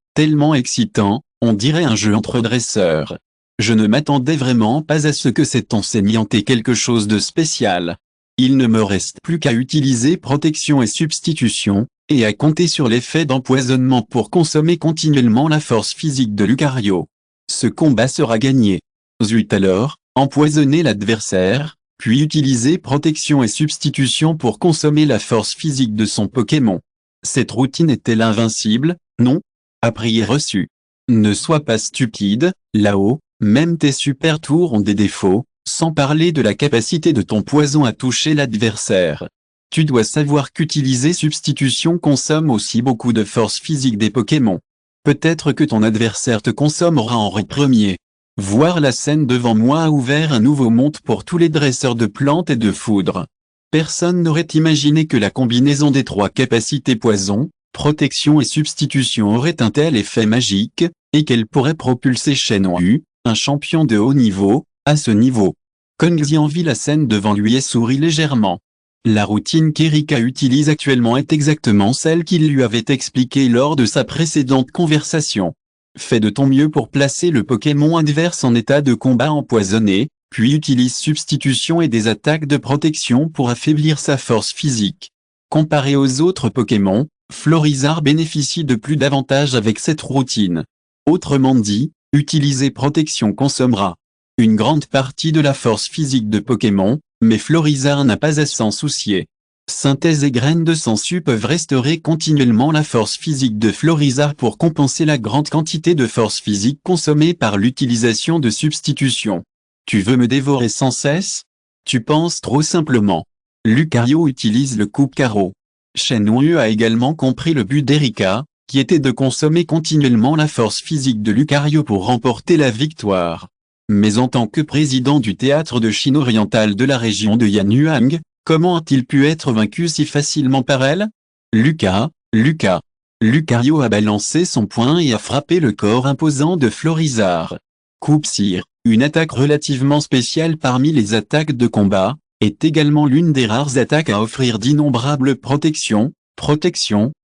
[SPEAKER 1] on dirait un jeu entre dresseurs. Je ne m'attendais vraiment pas à ce que cette enseignante ait quelque chose de spécial. Il ne me reste plus qu'à utiliser protection et substitution, et à compter sur l'effet d'empoisonnement pour consommer continuellement la force physique de Lucario. Ce combat sera gagné. Zut alors, empoisonner l'adversaire, puis utiliser protection et substitution pour consommer la force physique de son Pokémon. Cette routine est-elle invincible? Non. Appris et reçu. Ne sois pas stupide, là-haut, même tes super tours ont des défauts, sans parler de la capacité de ton poison à toucher l'adversaire. Tu dois savoir qu'utiliser substitution consomme aussi beaucoup de force physique des Pokémon. Peut-être que ton adversaire te consommera en premier. Voir la scène devant moi a ouvert un nouveau monde pour tous les dresseurs de plantes et de foudre. Personne n'aurait imaginé que la combinaison des trois capacités poison, protection et substitution aurait un tel effet magique, et qu'elle pourrait propulser Shenwu, un champion de haut niveau, à ce niveau. Kongzi vit la scène devant lui et sourit légèrement. La routine qu'Erika utilise actuellement est exactement celle qu'il lui avait expliquée lors de sa précédente conversation. Fais de ton mieux pour placer le Pokémon adverse en état de combat empoisonné, puis utilise substitution et des attaques de protection pour affaiblir sa force physique. Comparé aux autres Pokémon, Florizard bénéficie de plus d'avantages avec cette routine. Autrement dit, utiliser protection consommera une grande partie de la force physique de Pokémon, mais Florizard n'a pas à s'en soucier. Synthèse et graines de sensu peuvent restaurer continuellement la force physique de Florizard pour compenser la grande quantité de force physique consommée par l'utilisation de substitution. Tu veux me dévorer sans cesse? Tu penses trop simplement. Lucario utilise le coup carreau. Shenwu a également compris le but d'Erika, qui était de consommer continuellement la force physique de Lucario pour remporter la victoire. Mais en tant que président du théâtre de Chine orientale de la région de Yanyuan, comment a-t-il pu être vaincu si facilement par elle? Lucario a balancé son poing et a frappé le corps imposant de Florizard. Coup-Psyr, une attaque relativement spéciale parmi les attaques de combat, est également l'une des rares attaques à offrir d'innombrables protections,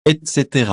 [SPEAKER 1] etc.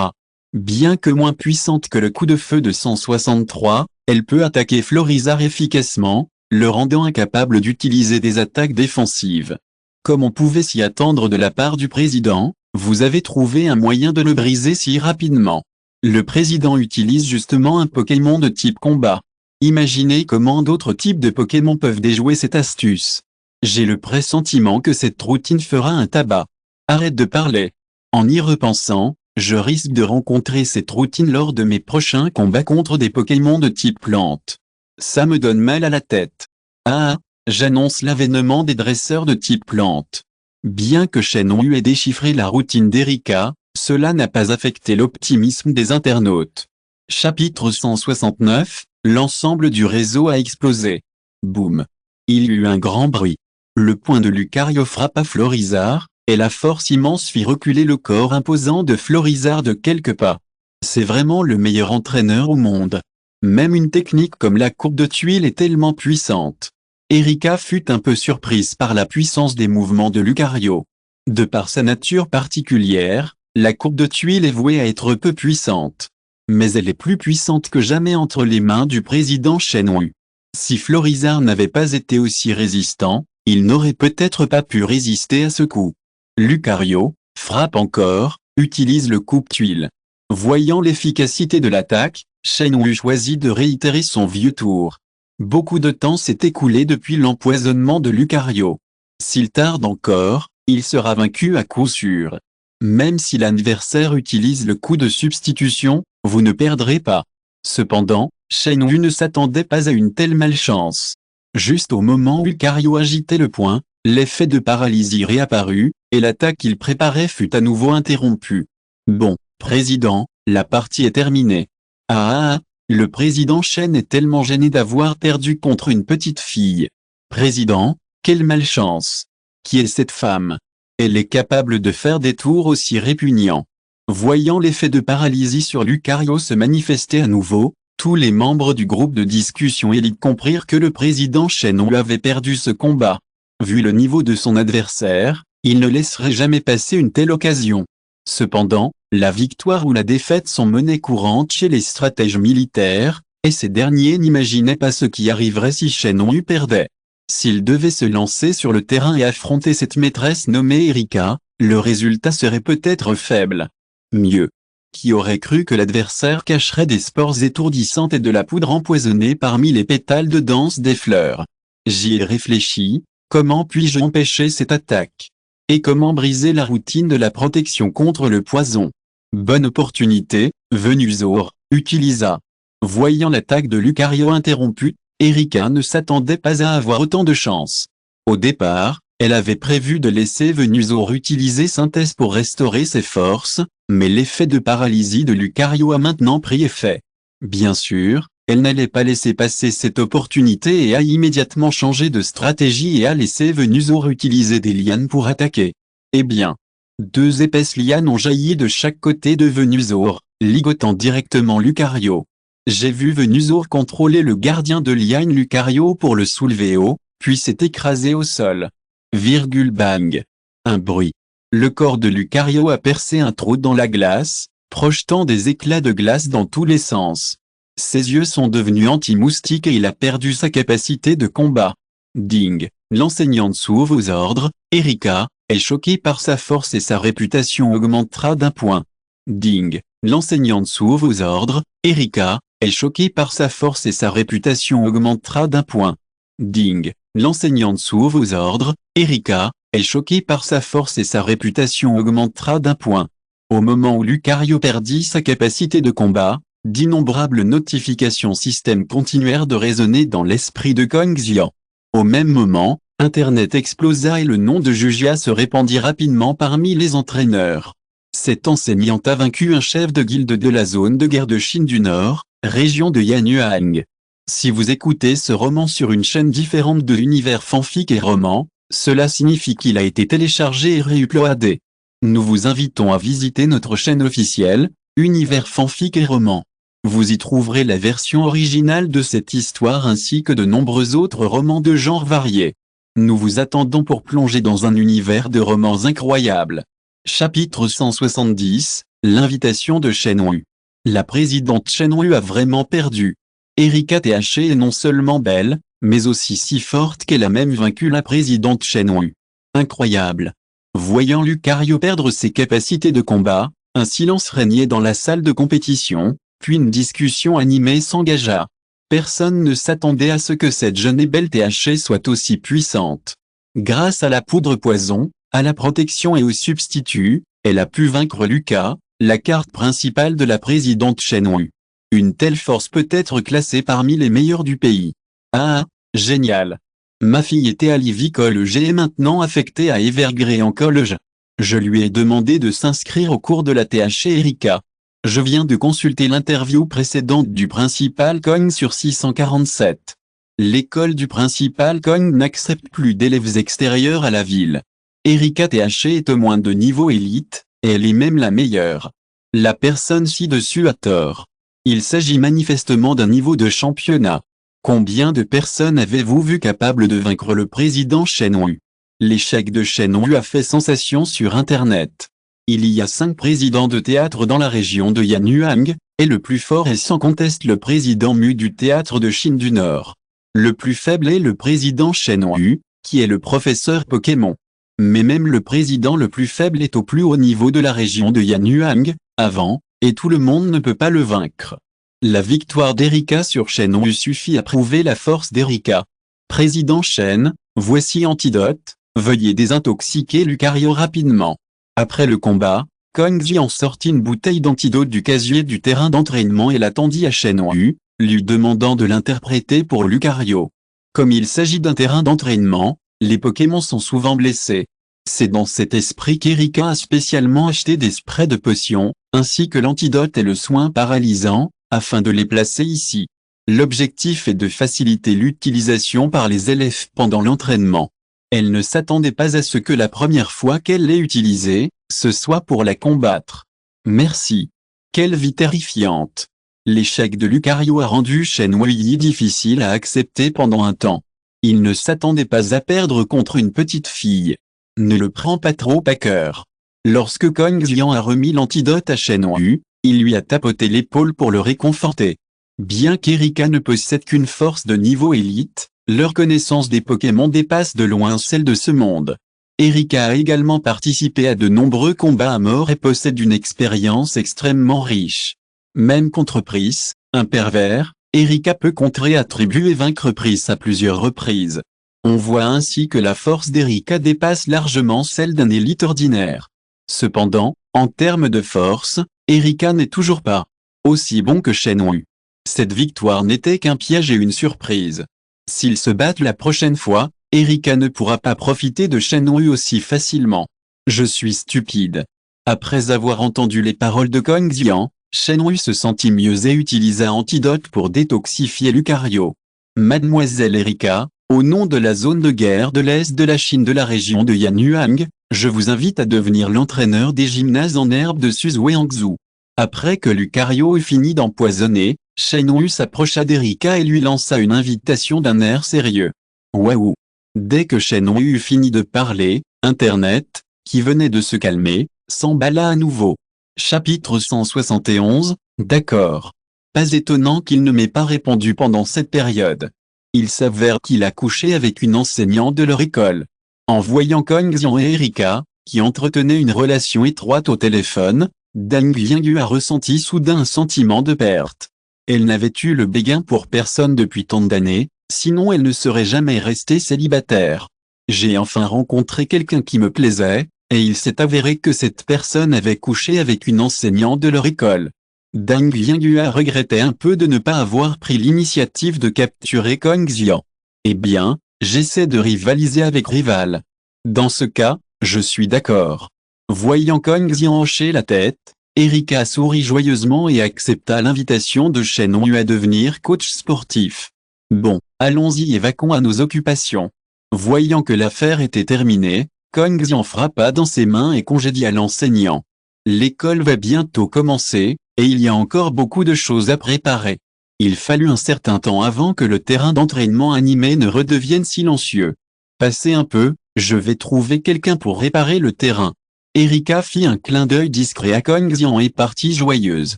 [SPEAKER 1] Bien que moins puissante que le coup de feu de 163, elle peut attaquer Florizard efficacement, le rendant incapable d'utiliser des attaques défensives. Comme on pouvait s'y attendre de la part du président, vous avez trouvé un moyen de le briser si rapidement. Le président utilise justement un Pokémon de type combat. Imaginez comment d'autres types de Pokémon peuvent déjouer cette astuce. J'ai le pressentiment que cette routine fera un tabac. Arrête de parler. En y repensant, je risque de rencontrer cette routine lors de mes prochains combats contre des Pokémon de type plante. Ça me donne mal à la tête. Ah, j'annonce l'avènement des dresseurs de type plante. Bien que Shenwu ait déchiffré la routine d'Erika, cela n'a pas affecté l'optimisme des internautes. Chapitre 169, l'ensemble du réseau a explosé. Boum. Il y eut un grand bruit. Le poing de Lucario frappa Florizard, et la force immense fit reculer le corps imposant de Florizard de quelques pas. C'est vraiment le meilleur entraîneur au monde. Même une technique comme la courbe de tuile est tellement puissante. Erika fut un peu surprise par la puissance des mouvements de Lucario. De par sa nature particulière, la courbe de tuile est vouée à être peu puissante. Mais elle est plus puissante que jamais entre les mains du président Shenwu. Si Florizard n'avait pas été aussi résistant, il n'aurait peut-être pas pu résister à ce coup. Lucario, frappe encore, utilise le coupe-tuile. Voyant l'efficacité de l'attaque, Shenwu choisit de réitérer son vieux tour. Beaucoup de temps s'est écoulé depuis l'empoisonnement de Lucario. S'il tarde encore, il sera vaincu à coup sûr. Même si l'adversaire utilise le coup de substitution, vous ne perdrez pas. Cependant, Shenwu ne s'attendait pas à une telle malchance. Juste au moment où Lucario agitait le poing, l'effet de paralysie réapparut, et l'attaque qu'il préparait fut à nouveau interrompue. Bon, président, la partie est terminée. Le président Chen est tellement gêné d'avoir perdu contre une petite fille. Président, quelle malchance. Qui est cette femme? Elle est capable de faire des tours aussi répugnants. Voyant l'effet de paralysie sur Lucario se manifester à nouveau, tous les membres du groupe de discussion élite comprirent que le président Shenhui avait perdu ce combat. Vu le niveau de son adversaire, il ne laisserait jamais passer une telle occasion. Cependant, la victoire ou la défaite sont monnaie courante chez les stratèges militaires, et ces derniers n'imaginaient pas ce qui arriverait si Shenhui perdait. S'il devait se lancer sur le terrain et affronter cette maîtresse nommée Erika, le résultat serait peut-être faible. Mieux. Qui aurait cru que l'adversaire cacherait des spores étourdissantes et de la poudre empoisonnée parmi les pétales de danse des fleurs? J'y ai réfléchi, comment puis-je empêcher cette attaque? Et comment briser la routine de la protection contre le poison? Bonne opportunité, Venusaur utilisa. Voyant l'attaque de Lucario interrompue, Erika ne s'attendait pas à avoir autant de chance. Au départ, elle avait prévu de laisser Venusaur utiliser Synthèse pour restaurer ses forces, mais l'effet de paralysie de Lucario a maintenant pris effet. Bien sûr, elle n'allait pas laisser passer cette opportunité et a immédiatement changé de stratégie et a laissé Venusaur utiliser des lianes pour attaquer. Eh bien, deux épaisses lianes ont jailli de chaque côté de Venusaur, ligotant directement Lucario. J'ai vu Venusaur contrôler le gardien de liane Lucario pour le soulever haut, puis s'est écrasé au sol. Bang. Un bruit. Le corps de Lucario a percé un trou dans la glace, projetant des éclats de glace dans tous les sens. Ses yeux sont devenus anti-moustiques et il a perdu sa capacité de combat. Ding. L'enseignante s'ouvre aux ordres. Erika est choquée par sa force et sa réputation augmentera d'1 point. Ding. L'enseignante s'ouvre aux ordres. Erika est choquée par sa force et sa réputation augmentera d'1 point. Ding. L'enseignante s'ouvre aux ordres. Erika est choquée par sa force et sa réputation augmentera d'1 point. Au moment où Lucario perdit sa capacité de combat, d'innombrables notifications système continuèrent de résonner dans l'esprit de Kong Xian. Au même moment, Internet explosa et le nom de Jujia se répandit rapidement parmi les entraîneurs. Cette enseignante a vaincu un chef de guilde de la zone de guerre de Chine du Nord, région de Yanyuan. Si vous écoutez ce roman sur une chaîne différente de l'univers fanfic et roman, cela signifie qu'il a été téléchargé et réuploadé. Nous vous invitons à visiter notre chaîne officielle, Univers fanfic et roman. Vous y trouverez la version originale de cette histoire ainsi que de nombreux autres romans de genres variés. Nous vous attendons pour plonger dans un univers de romans incroyables. Chapitre 170, l'invitation de Shenhui. La présidente Shenhui a vraiment perdu. Erika THC est non seulement belle, mais aussi si forte qu'elle a même vaincu la présidente Shenhui. Incroyable. Voyant Lucario perdre ses capacités de combat, un silence régnait dans la salle de compétition, puis une discussion animée s'engagea. Personne ne s'attendait à ce que cette jeune et belle THC soit aussi puissante. Grâce à la poudre poison, à la protection et au substitut, elle a pu vaincre Lucas, la carte principale de la présidente Shenhui. Une telle force peut être classée parmi les meilleures du pays. Ah, génial. Ma fille était à l'Ivy College et est maintenant affectée à Evergreen College. Je lui ai demandé de s'inscrire au cours de la THC Erika. Je viens de consulter l'interview précédente du principal Kong sur 647. L'école du principal Kong n'accepte plus d'élèves extérieurs à la ville. Erika THC est au moins de niveau élite, et elle est même la meilleure. La personne ci-dessus a tort. Il s'agit manifestement d'un niveau de championnat. Combien de personnes avez-vous vu capables de vaincre le président Shenhui? L'échec de Shenhui a fait sensation sur Internet. Il y a 5 présidents de théâtre dans la région de Yanyuan, et le plus fort est sans conteste le président Mu du théâtre de Chine du Nord. Le plus faible est le président Shenhui, qui est le professeur Pokémon. Mais même le président le plus faible est au plus haut niveau de la région de Yanyuan, avant, et tout le monde ne peut pas le vaincre. La victoire d'Erika sur Shenhui suffit à prouver la force d'Erika. Président Shen, voici antidote, veuillez désintoxiquer Lucario rapidement. Après le combat, Kong Xian sortit une bouteille d'antidote du casier du terrain d'entraînement et la tendit à Shenhui, lui demandant de l'interpréter pour Lucario. Comme il s'agit d'un terrain d'entraînement, Les Pokémon sont souvent blessés. C'est dans cet esprit qu'Erika a spécialement acheté des sprays de potions, ainsi que l'antidote et le soin paralysant, afin de les placer ici. L'objectif est de faciliter l'utilisation par les élèves pendant l'entraînement. Elle ne s'attendait pas à ce que la première fois qu'elle l'ait utilisée, ce soit pour la combattre. Merci. Quelle vie terrifiante. L'échec de Lucario a rendu Shenhui difficile à accepter pendant un temps. Il ne s'attendait pas à perdre contre une petite fille. Ne le prends pas trop à cœur. Lorsque Kong Xian a remis l'antidote à Shenhui, il lui a tapoté l'épaule pour le réconforter. Bien qu'Erika ne possède qu'une force de niveau élite, leur connaissance des Pokémon dépasse de loin celle de ce monde. Erika a également participé à de nombreux combats à mort et possède une expérience extrêmement riche. Même contre Pris, un pervers, Erika peut contrer Attribut et vaincre Pris à plusieurs reprises. On voit ainsi que la force d'Erika dépasse largement celle d'un élite ordinaire. Cependant, en termes de force, Erika n'est toujours pas aussi bon que Shenhui. Cette victoire n'était qu'un piège et une surprise. S'ils se battent la prochaine fois, Erika ne pourra pas profiter de Shenhui aussi facilement. Je suis stupide. Après avoir entendu les paroles de Kong Xian, Shenhui se sentit mieux et utilisa Antidote pour détoxifier Lucario. Mademoiselle Erika, au nom de la zone de guerre de l'Est de la Chine de la région de Yanyuan, je vous invite à devenir l'entraîneur des gymnases en herbe de Suzuangzhou. Après que Lucario eut fini d'empoisonner, Shenhui s'approcha d'Erika et lui lança une invitation d'un air sérieux. Waouh! Dès que Shenhui eut fini de parler, Internet, qui venait de se calmer, s'emballa à nouveau. Chapitre 171, d'accord. Pas étonnant qu'il ne m'ait pas répondu pendant cette période. Il s'avère qu'il a couché avec une enseignante de leur école. En voyant Kong Xian et Erika, qui entretenaient une relation étroite au téléphone, Deng Yingyu a ressenti soudain un sentiment de perte. Elle n'avait eu le béguin pour personne depuis tant d'années, sinon elle ne serait jamais restée célibataire. J'ai enfin rencontré quelqu'un qui me plaisait, et il s'est avéré que cette personne avait couché avec une enseignante de leur école. Deng Yingyu a regretté un peu de ne pas avoir pris l'initiative de capturer Kong Xian. Eh bien, j'essaie de rivaliser avec rival. Dans ce cas, je suis d'accord. Voyant Kong Xian hocher la tête, Erika sourit joyeusement et accepta l'invitation de Shenhui à devenir coach sportif. Bon, allons-y et vaquons à nos occupations. Voyant que l'affaire était terminée, Kong Xian frappa dans ses mains et congédia l'enseignant. L'école va bientôt commencer, et il y a encore beaucoup de choses à préparer. Il fallut un certain temps avant que le terrain d'entraînement animé ne redevienne silencieux. Passez un peu, je vais trouver quelqu'un pour réparer le terrain. Erika fit un clin d'œil discret à Kong Xian et partit joyeuse.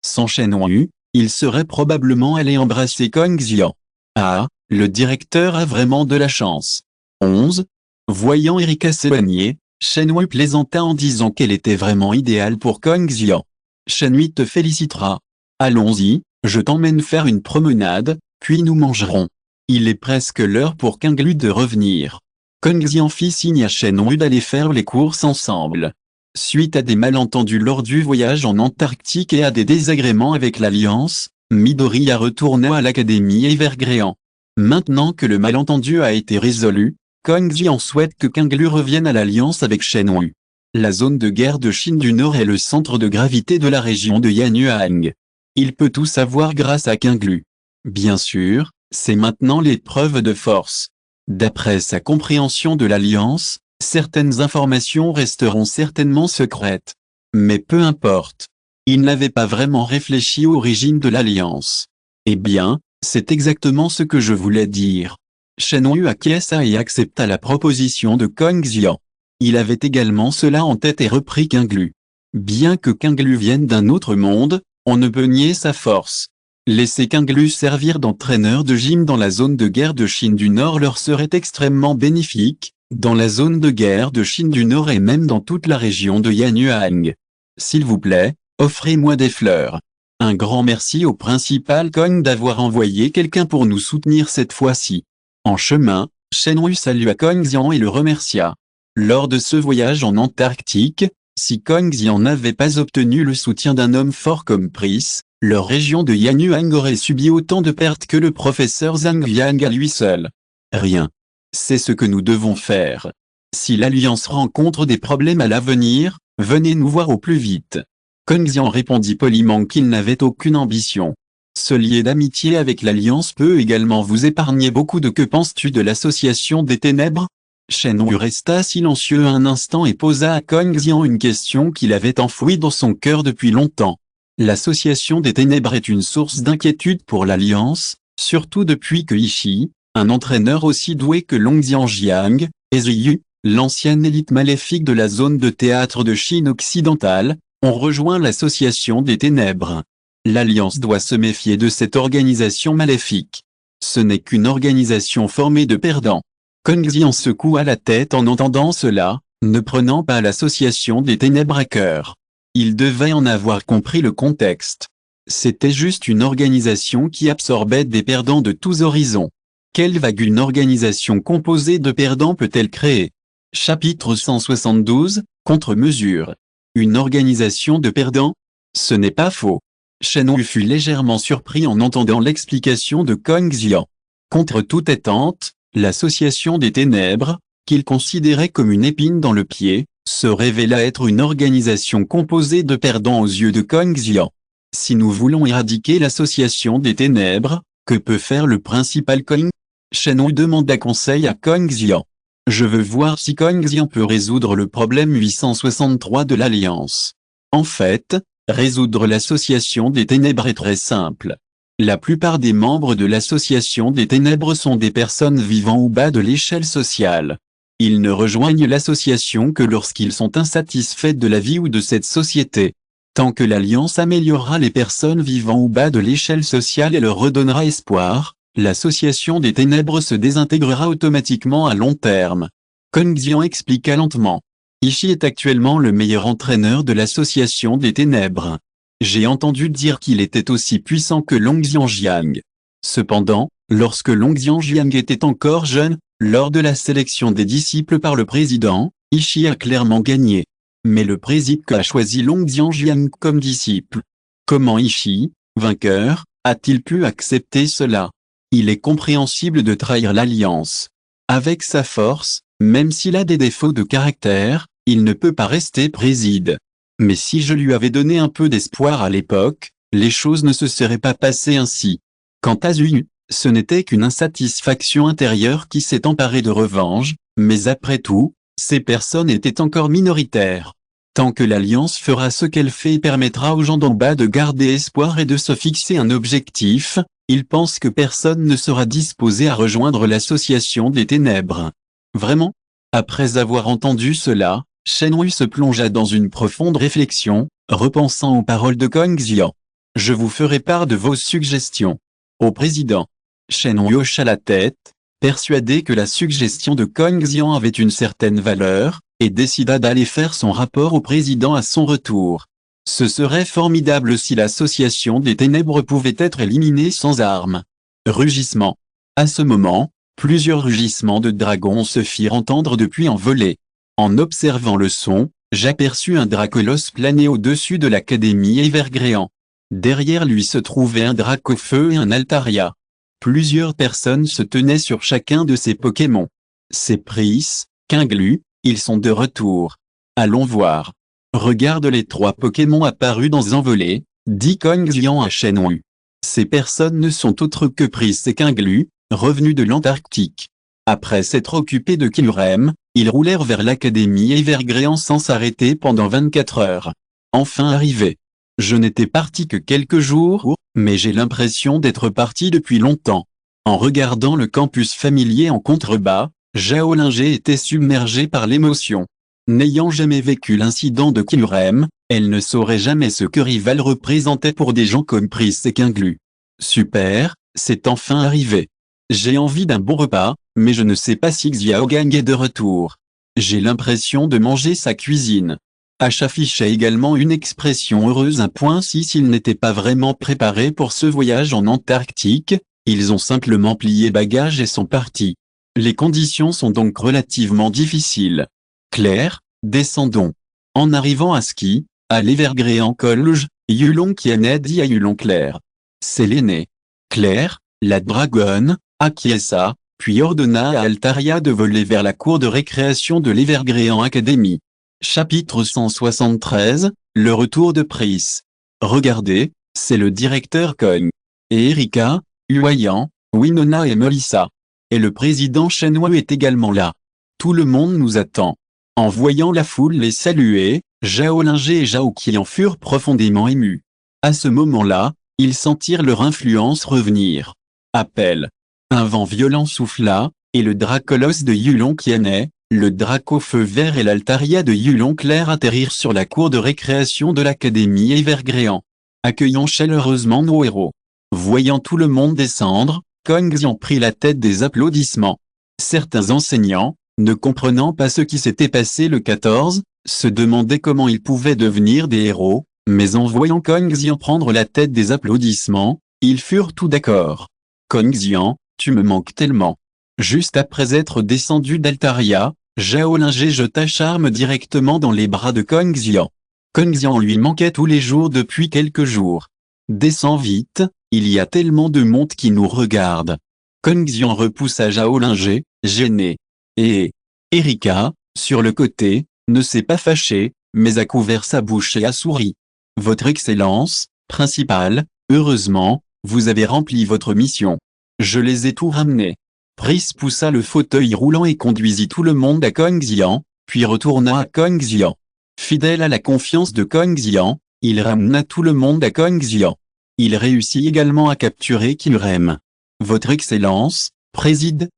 [SPEAKER 1] Sans Shenhui, il serait probablement allé embrasser Kong Xian. Ah, le directeur a vraiment de la chance. 11. Voyant Erika s'éloigner, Shenhui plaisanta en disant qu'elle était vraiment idéale pour Kong Xian. Shenhui te félicitera. Allons-y, je t'emmène faire une promenade, puis nous mangerons. Il est presque l'heure pour Kinglu de revenir. Kong Xian fit signe à Shenhui d'aller faire les courses ensemble. Suite à des malentendus lors du voyage en Antarctique et à des désagréments avec l'Alliance, Midoriya retourna à l'académie Evergréant. Maintenant que le malentendu a été résolu, Kong Xian souhaite que Kinglu revienne à l'Alliance avec Shenhui. La zone de guerre de Chine du Nord est le centre de gravité de la région de Yanyuan. Il peut tout savoir grâce à Kinglu. Bien sûr, c'est maintenant l'épreuve de force. D'après sa compréhension de l'Alliance, certaines informations resteront certainement secrètes. Mais peu importe. Il n'avait pas vraiment réfléchi aux origines de l'Alliance. Eh bien, c'est exactement ce que je voulais dire. Shenhui acquiesça et accepta la proposition de Kong Xian. Il avait également cela en tête et reprit Kinglu. Bien que Kinglu vienne d'un autre monde, on ne peut nier sa force. Laisser Kinglu servir d'entraîneur de gym dans la zone de guerre de Chine du Nord leur serait extrêmement bénéfique, dans la zone de guerre de Chine du Nord et même dans toute la région de Yanyuan. S'il vous plaît, offrez-moi des fleurs. Un grand merci au principal Kong d'avoir envoyé quelqu'un pour nous soutenir cette fois-ci. En chemin, Shenhui salua Kong Xian et le remercia. Lors de ce voyage en Antarctique, si Kong Xian n'avait pas obtenu le soutien d'un homme fort comme Pris, leur région de Yanyuan aurait subi autant de pertes que le professeur Zhang Yang à lui seul. Rien. C'est ce que nous devons faire. Si l'Alliance rencontre des problèmes à l'avenir, venez nous voir au plus vite. Kong Xian répondit poliment qu'il n'avait aucune ambition. Se lier d'amitié avec l'Alliance peut également vous épargner beaucoup de. Que penses-tu de l'Association des Ténèbres? Shen Wu resta silencieux un instant et posa à Kong Xian une question qu'il avait enfouie dans son cœur depuis longtemps. L'Association des Ténèbres est une source d'inquiétude pour l'Alliance, surtout depuis que Ishii, un entraîneur aussi doué que Long Xianjiang, et Ziyu, l'ancienne élite maléfique de la zone de théâtre de Chine occidentale, ont rejoint l'Association des Ténèbres. L'Alliance doit se méfier de cette organisation maléfique. Ce n'est qu'une organisation formée de perdants. Kong Xian secoua la tête en entendant cela, ne prenant pas l'Association des Ténèbres à cœur. Il devait en avoir compris le contexte. C'était juste une organisation qui absorbait des perdants de tous horizons. Quelle vague une organisation composée de perdants peut-elle créer? Chapitre 172, Contre-mesure. Une organisation de perdants? Ce n'est pas faux. Shen Wu fut légèrement surpris en entendant l'explication de Kong Xian. Contre toute attente, l'Association des Ténèbres, qu'il considérait comme une épine dans le pied, se révéla être une organisation composée de perdants aux yeux de Kong Xian. Si nous voulons éradiquer l'Association des Ténèbres, que peut faire le principal Kong? Shen Wu demanda conseil à Kong Xian. Je veux voir si Kong Xian peut résoudre le problème 863 de l'Alliance. En fait, résoudre l'Association des Ténèbres est très simple. La plupart des membres de l'Association des Ténèbres sont des personnes vivant au bas de l'échelle sociale. Ils ne rejoignent l'association que lorsqu'ils sont insatisfaits de la vie ou de cette société. Tant que l'Alliance améliorera les personnes vivant au bas de l'échelle sociale et leur redonnera espoir, l'Association des Ténèbres se désintégrera automatiquement à long terme. Kong Xian expliqua lentement. Ishii est actuellement le meilleur entraîneur de l'Association des Ténèbres. J'ai entendu dire qu'il était aussi puissant que Long Xianjiang. Cependant, lorsque Long Xianjiang était encore jeune, lors de la sélection des disciples par le président, Ishii a clairement gagné. Mais le président a choisi Long Xianjiang comme disciple. Comment Ishii, vainqueur, a-t-il pu accepter cela? Il est compréhensible de trahir l'Alliance. Avec sa force, même s'il a des défauts de caractère, il ne peut pas rester président. Mais si je lui avais donné un peu d'espoir à l'époque, les choses ne se seraient pas passées ainsi. Quant à Ziyu, ce n'était qu'une insatisfaction intérieure qui s'est emparée de revanche, mais après tout, ces personnes étaient encore minoritaires. Tant que l'Alliance fera ce qu'elle fait et permettra aux gens d'en bas de garder espoir et de se fixer un objectif, il pense que personne ne sera disposé à rejoindre l'Association des Ténèbres. Vraiment? Après avoir entendu cela, Shen Wu se plongea dans une profonde réflexion, repensant aux paroles de Kong Xian. Je vous ferai part de vos suggestions. Au président. Shen Wu hocha la tête, persuadé que la suggestion de Kong Xian avait une certaine valeur, et décida d'aller faire son rapport au président à son retour. Ce serait formidable si l'Association des Ténèbres pouvait être éliminée sans armes. Rugissement. À ce moment, plusieurs rugissements de dragons se firent entendre depuis en volée. En observant le son, j'aperçus un dracolos planer au-dessus de l'Académie Evergréant. Derrière lui se trouvait un Dracofeu et un Altaria. Plusieurs personnes se tenaient sur chacun de ces Pokémon. C'est Pris, Kinglu, ils sont de retour. Allons voir. Regarde les 3 Pokémon apparus dans Envolée, dit Kong Xian à Shen Wu. Ces personnes ne sont autres que Pris et Kinglu, revenus de l'Antarctique. Après s'être occupés de Kyurem, ils roulèrent vers l'Académie Evergréant sans s'arrêter pendant 24 heures. Enfin arrivés. Je n'étais parti que quelques jours, mais j'ai l'impression d'être parti depuis longtemps. En regardant le campus familier en contrebas, Zhao Linger était submergée par l'émotion. N'ayant jamais vécu l'incident de Kyurem, elle ne saurait jamais ce que Rival représentait pour des gens comme Pris et Kinglu. Super, c'est enfin arrivé. J'ai envie d'un bon repas, mais je ne sais pas si Xiaogang est de retour. J'ai l'impression de manger sa cuisine. H affichait également une expression heureuse. Si s'ils n'étaient pas vraiment préparés pour ce voyage en Antarctique, ils ont simplement plié bagages et sont partis. Les conditions sont donc relativement difficiles. Claire, descendons. En arrivant à Ski, à l'Evergréant College, Yulong Qian dit à Yulong Claire. C'est l'aîné. Claire, la dragonne, acquiesça, puis ordonna à Altaria de voler vers la cour de récréation de l'Evergrean Academy. Chapitre 173, le retour de Pris. Regardez, c'est le directeur Kong. Et Erika, Huayan, Winona et Melissa. Et le président Shenhui est également là. Tout le monde nous attend. En voyant la foule les saluer, Zhao Lingé et Zhao Qian furent profondément émus. À ce moment-là, ils sentirent leur influence revenir. Appel. Un vent violent souffla, et le Dracolosse de Yulon Qianai, le Draco-Feu Vert et l'Altaria de Yulon Clair atterrirent sur la cour de récréation de l'Académie Evergrean, accueillant chaleureusement nos héros. Voyant tout le monde descendre, Kong Xian prit la tête des applaudissements. Certains enseignants, ne comprenant pas ce qui s'était passé le 14, se demandaient comment ils pouvaient devenir des héros, mais en voyant Kong Xian prendre la tête des applaudissements, ils furent tout d'accord. Kong Xian, tu me manques tellement. Juste après être descendu d'Altaria, Zhao Lingé jeta Charme directement dans les bras de Kong Xian. Kong Xian lui manquait tous les jours depuis quelques jours. Descends vite, il y a tellement de monde qui nous regarde. Kong Xian repoussa Zhao Lingé, gêné. Et Erika, sur le côté, ne s'est pas fâchée, mais a couvert sa bouche et a souri. Votre Excellence, principale, heureusement, vous avez rempli votre mission. Je les ai tout ramenés. Pris poussa le fauteuil roulant et conduisit tout le monde à Kong Xian, puis retourna à Kong Xian. Fidèle à la confiance de Kong Xian, il ramena tout le monde à Kong Xian. Il réussit également à capturer Kilrem. Votre Excellence, préside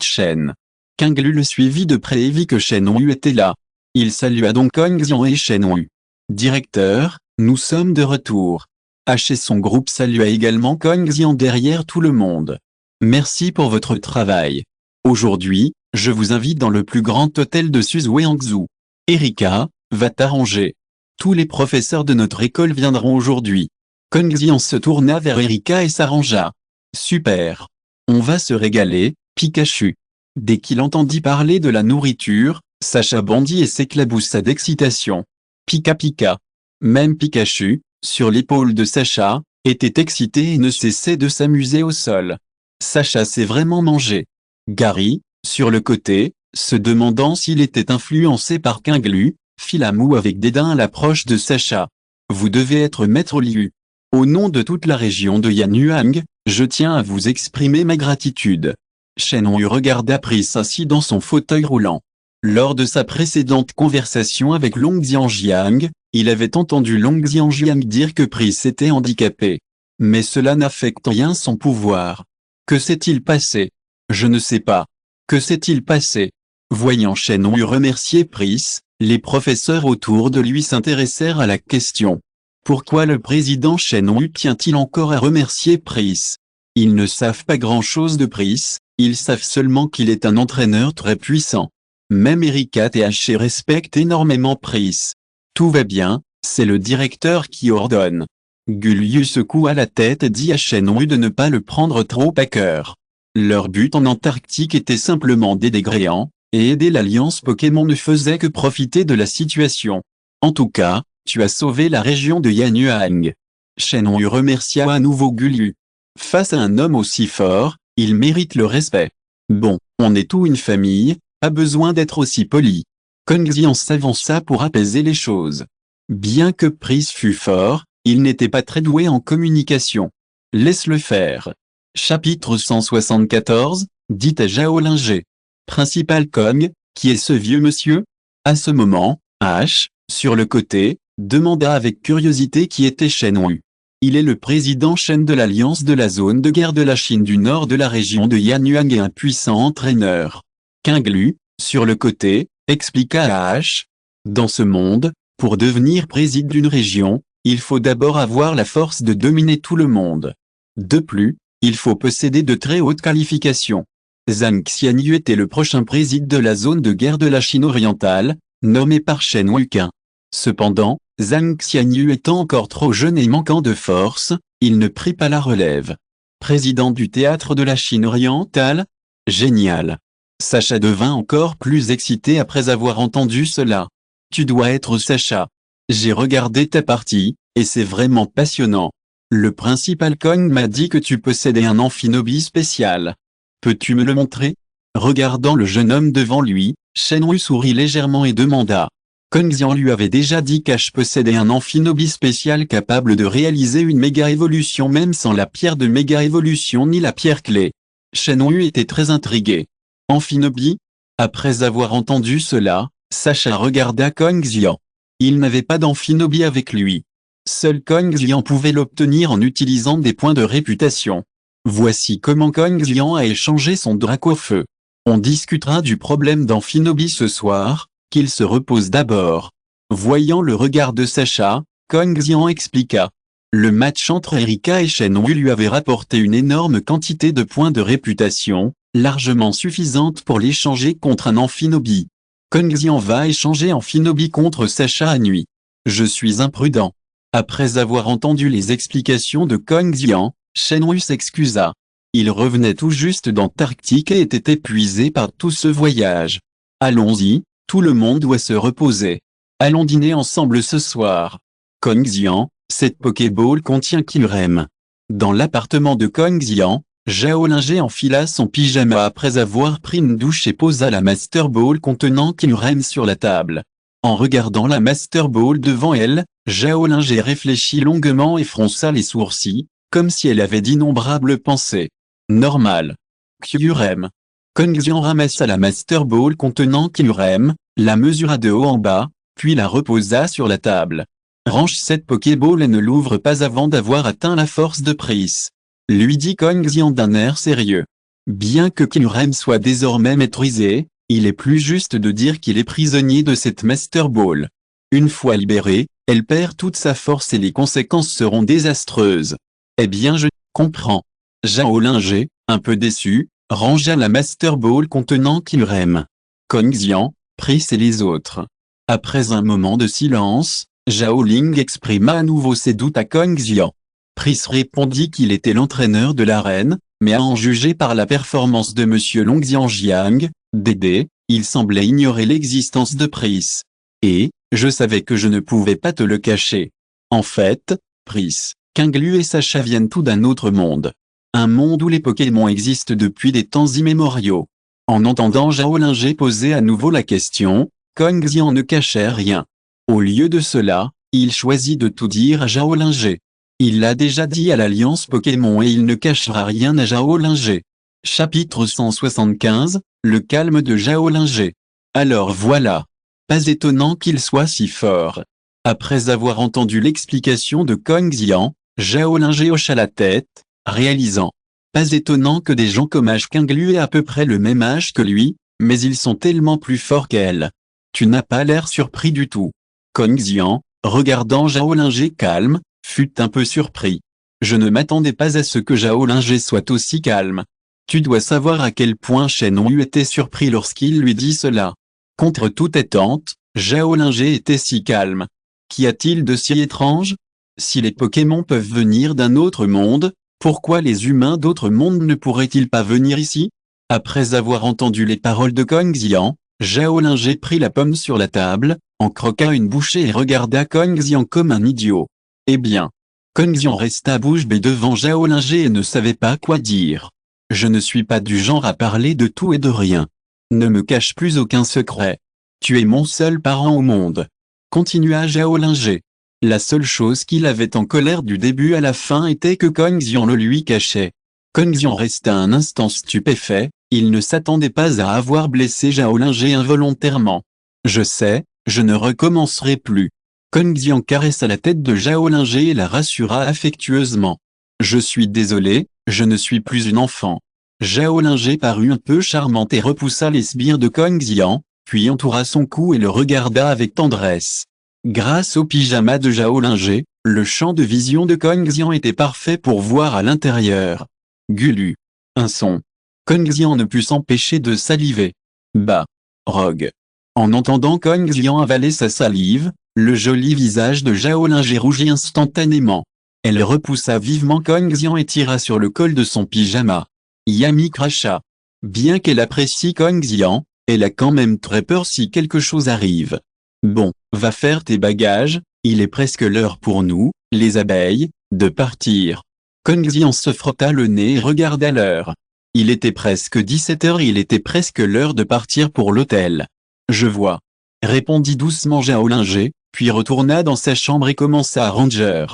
[SPEAKER 1] Shen. Kinglu le suivit de près et vit que Shenhui était là. Il salua donc Kong Xian et Shenhui. Directeur, nous sommes de retour. H et son groupe salua également Kong Xian derrière tout le monde. Merci pour votre travail. Aujourd'hui, je vous invite dans le plus grand hôtel de Suzhuangzhou. Erika, va t'arranger. Tous les professeurs de notre école viendront aujourd'hui. Kong Xian se tourna vers Erika et s'arrangea. Super. On va se régaler, Pikachu. Dès qu'il entendit parler de la nourriture, Sacha bondit et s'éclaboussa d'excitation. Pika Pika. Même Pikachu, sur l'épaule de Sacha, était excité et ne cessait de s'amuser au sol. Sacha s'est vraiment mangé. Gary, sur le côté, se demandant s'il était influencé par Kinglu, fit la moue avec dédain à l'approche de Sacha. Vous devez être maître Liu. Au nom de toute la région de Yanyuan, je tiens à vous exprimer ma gratitude. Shenhui regarda Pris assis dans son fauteuil roulant. Lors de sa précédente conversation avec Long Xiangjiang, il avait entendu Long Xiangjiang dire que Pris était handicapé. Mais cela n'affecte rien son pouvoir. Que s'est-il passé? Je ne sais pas. Que s'est-il passé? Voyant Shenhui remercier Pris, les professeurs autour de lui s'intéressèrent à la question. Pourquoi le président Shenhui tient-il encore à remercier Pris? Ils ne savent pas grand-chose de Pris, ils savent seulement qu'il est un entraîneur très puissant. Même Erika THC respecte énormément Pris. Tout va bien, c'est le directeur qui ordonne. Gulyu secoua la tête et dit à Shenhui de ne pas le prendre trop à cœur. Leur but en Antarctique était simplement d'aider Gréant, et aider l'Alliance Pokémon ne faisait que profiter de la situation. En tout cas, tu as sauvé la région de Yanyuan. Shenhui remercia à nouveau Gulyu. Face à un homme aussi fort, il mérite le respect. Bon, on est tout une famille, pas besoin d'être aussi poli. Kong Xian s'avança pour apaiser les choses. Bien que Pris fût fort, il n'était pas très doué en communication. Laisse-le faire. Chapitre 174, dit à Zhao Lingé. Principal Kong, qui est ce vieux monsieur? À ce moment, H, sur le côté, demanda avec curiosité qui était Shenhui. Il est le président Shen de l'Alliance de la zone de guerre de la Chine du nord de la région de Yanyuan et un puissant entraîneur. Kinglu, sur le côté, expliqua à H. Dans ce monde, pour devenir président d'une région, il faut d'abord avoir la force de dominer tout le monde. De plus, il faut posséder de très hautes qualifications. Zhang Xianyu était le prochain président de la zone de guerre de la Chine orientale, nommé par Shen Wuquin. Cependant, Zhang Xianyu étant encore trop jeune et manquant de force, il ne prit pas la relève. Président du théâtre de la Chine orientale? Génial. Sacha devint encore plus excité après avoir entendu cela. Tu dois être Sacha. J'ai regardé ta partie, et c'est vraiment passionnant. Le principal Kong m'a dit que tu possédais un amphinobi spécial. Peux-tu me le montrer? Regardant le jeune homme devant lui, Shen Wu sourit légèrement et demanda. Kong Xian lui avait déjà dit qu'Ash possédait un amphinobi spécial capable de réaliser une méga-évolution même sans la pierre de méga-évolution ni la pierre clé. Shen Wu était très intrigué. Amphinobi? Après avoir entendu cela, Sacha regarda Kong Xian. Il n'avait pas d'amphinobi avec lui. Seul Kong Xian pouvait l'obtenir en utilisant des points de réputation. Voici comment Kong Xian a échangé son Dracofeu. On discutera du problème d'amphinobi ce soir, qu'il se repose d'abord. Voyant le regard de Sacha, Kong Xian expliqua. Le match entre Erika et Shen Wu lui avait rapporté une énorme quantité de points de réputation, largement suffisante pour l'échanger contre un amphinobi. Kong Xian va échanger amphinobi contre Sacha à nuit. Je suis imprudent. Après avoir entendu les explications de Kong Xian, Shen Wu s'excusa. Il revenait tout juste d'Antarctique et était épuisé par tout ce voyage. Allons-y, tout le monde doit se reposer. Allons dîner ensemble ce soir. Kong Xian, cette Pokéball contient Kyurem. Dans l'appartement de Kong Xian, Zhao Linger enfila son pyjama après avoir pris une douche et posa la Master Ball contenant Kyurem sur la table. En regardant la Master Ball devant elle, Zhao Linger réfléchit longuement et fronça les sourcils, comme si elle avait d'innombrables pensées. Normal. Kyurem. Kong Xian ramassa la Master Ball contenant Kyurem, la mesura de haut en bas, puis la reposa sur la table. Range cette Pokéball et ne l'ouvre pas avant d'avoir atteint la force de prise. Lui dit Kong Xian d'un air sérieux. Bien que Kyurem soit désormais maîtrisé, il est plus juste de dire qu'il est prisonnier de cette Master Ball. Une fois libérée, elle perd toute sa force et les conséquences seront désastreuses. Eh bien je comprends. Zhao Linger, un peu déçu, rangea la Master Ball contenant Kyurem. Kong Xian, Pris et les autres. Après un moment de silence, Zhao Ling exprima à nouveau ses doutes à Kong Xian. Pris répondit qu'il était l'entraîneur de la reine, mais à en juger par la performance de Monsieur Long Xianjiang, Dédé, il semblait ignorer l'existence de Pris. Et, je savais que je ne pouvais pas te le cacher. En fait, Pris, Kinglu et Sacha viennent tout d'un autre monde. Un monde où les Pokémon existent depuis des temps immémoriaux. En entendant Zhao Linger poser à nouveau la question, Kong Xian ne cachait rien. Au lieu de cela, il choisit de tout dire à Zhao Linger. Il l'a déjà dit à l'Alliance Pokémon et il ne cachera rien à Zhao Linger. Chapitre 175, le calme de Zhao Linger. Alors voilà. Pas étonnant qu'il soit si fort. Après avoir entendu l'explication de Kong Xian, Zhao Linger hocha la tête, réalisant. Pas étonnant que des gens comme Ash Kinglu aient à peu près le même âge que lui, mais ils sont tellement plus forts qu'elle. Tu n'as pas l'air surpris du tout. Kong Xian, regardant Zhao Linger calme, fut un peu surpris. Je ne m'attendais pas à ce que Zhao Linger soit aussi calme. Tu dois savoir à quel point Shen Wu était surpris lorsqu'il lui dit cela. Contre toute attente, Zhao Linger était si calme. Qu'y a-t-il de si étrange? Si les Pokémon peuvent venir d'un autre monde, pourquoi les humains d'autres mondes ne pourraient-ils pas venir ici? Après avoir entendu les paroles de Kong Xian, Zhao Linger prit la pomme sur la table, en croqua une bouchée et regarda Kong Xian comme un idiot. Eh bien. Kong Xian resta bouche bée devant Zhao Linger et ne savait pas quoi dire. Je ne suis pas du genre à parler de tout et de rien. Ne me cache plus aucun secret. Tu es mon seul parent au monde. Continua Zhao Linger. La seule chose qui l'avait en colère du début à la fin était que Kong Xian le lui cachait. Kong Xian resta un instant stupéfait, il ne s'attendait pas à avoir blessé Zhao Linger involontairement. Je sais, je ne recommencerai plus. Kong Xian caressa la tête de Zhao Linger et la rassura affectueusement. Je suis désolé, je ne suis plus une enfant. Zhao Linger parut un peu charmante et repoussa les sbires de Kong Xian, puis entoura son cou et le regarda avec tendresse. Grâce au pyjama de Zhao Linger, le champ de vision de Kong Xian était parfait pour voir à l'intérieur. Gulu. Un son. Kong Xian ne put s'empêcher de saliver. Bah. Rogue. En entendant Kong Xian avaler sa salive, le joli visage de Zhao Linger rougit instantanément. Elle repoussa vivement Kong Xian et tira sur le col de son pyjama. Yami cracha. Bien qu'elle apprécie Kong Xian, elle a quand même très peur si quelque chose arrive. Bon, va faire tes bagages, il est presque l'heure pour nous, les abeilles, de partir. Kong Xian se frotta le nez et regarda l'heure. Il était presque 17 heures et il était presque l'heure de partir pour l'hôtel. Je vois. Répondit doucement Zhao Linger, puis retourna dans sa chambre et commença à ranger.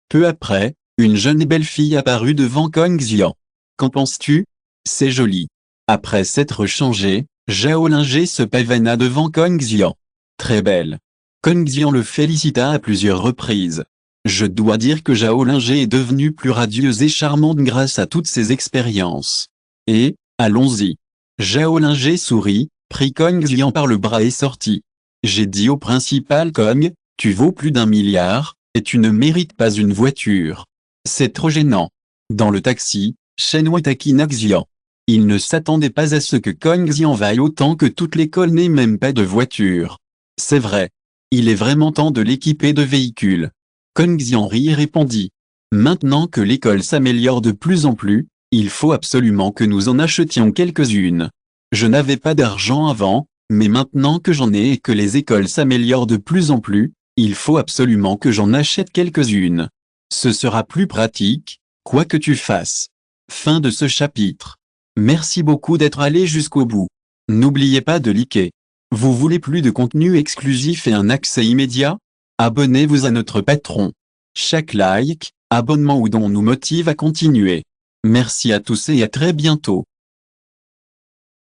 [SPEAKER 1] Peu après, une jeune et belle fille apparut devant Kong Xian. Qu'en penses-tu? C'est joli. Après s'être changé, Zhao Linger se pavana devant Kong Xian. Très belle. Kong Xian le félicita à plusieurs reprises. Je dois dire que Zhao Linger est devenue plus radieuse et charmante grâce à toutes ces expériences. Et, allons-y. Zhao Linger sourit, prit Kong Xian par le bras et sortit. J'ai dit au principal Kong, tu vaux plus d'1 milliard, et tu ne mérites pas une voiture. C'est trop gênant. Dans le taxi, Shen Wei taquina Xian. Il ne s'attendait pas à ce que Kong Xian vaille autant que toute l'école n'ait même pas de voiture. C'est vrai. Il est vraiment temps de l'équiper de véhicules. Kong Xian rit et répondit. Maintenant que l'école s'améliore de plus en plus, il faut absolument que nous en achetions quelques-unes. Je n'avais pas d'argent avant, mais maintenant que j'en ai et que les écoles s'améliorent de plus en plus, il faut absolument que j'en achète quelques-unes. Ce sera plus pratique, quoi que tu fasses. Fin de ce chapitre. Merci beaucoup d'être allé jusqu'au bout. N'oubliez pas de liker. Vous voulez plus de contenu exclusif et un accès immédiat? Abonnez-vous à notre Patreon. Chaque like, abonnement ou don nous motive à continuer. Merci à tous et à très bientôt.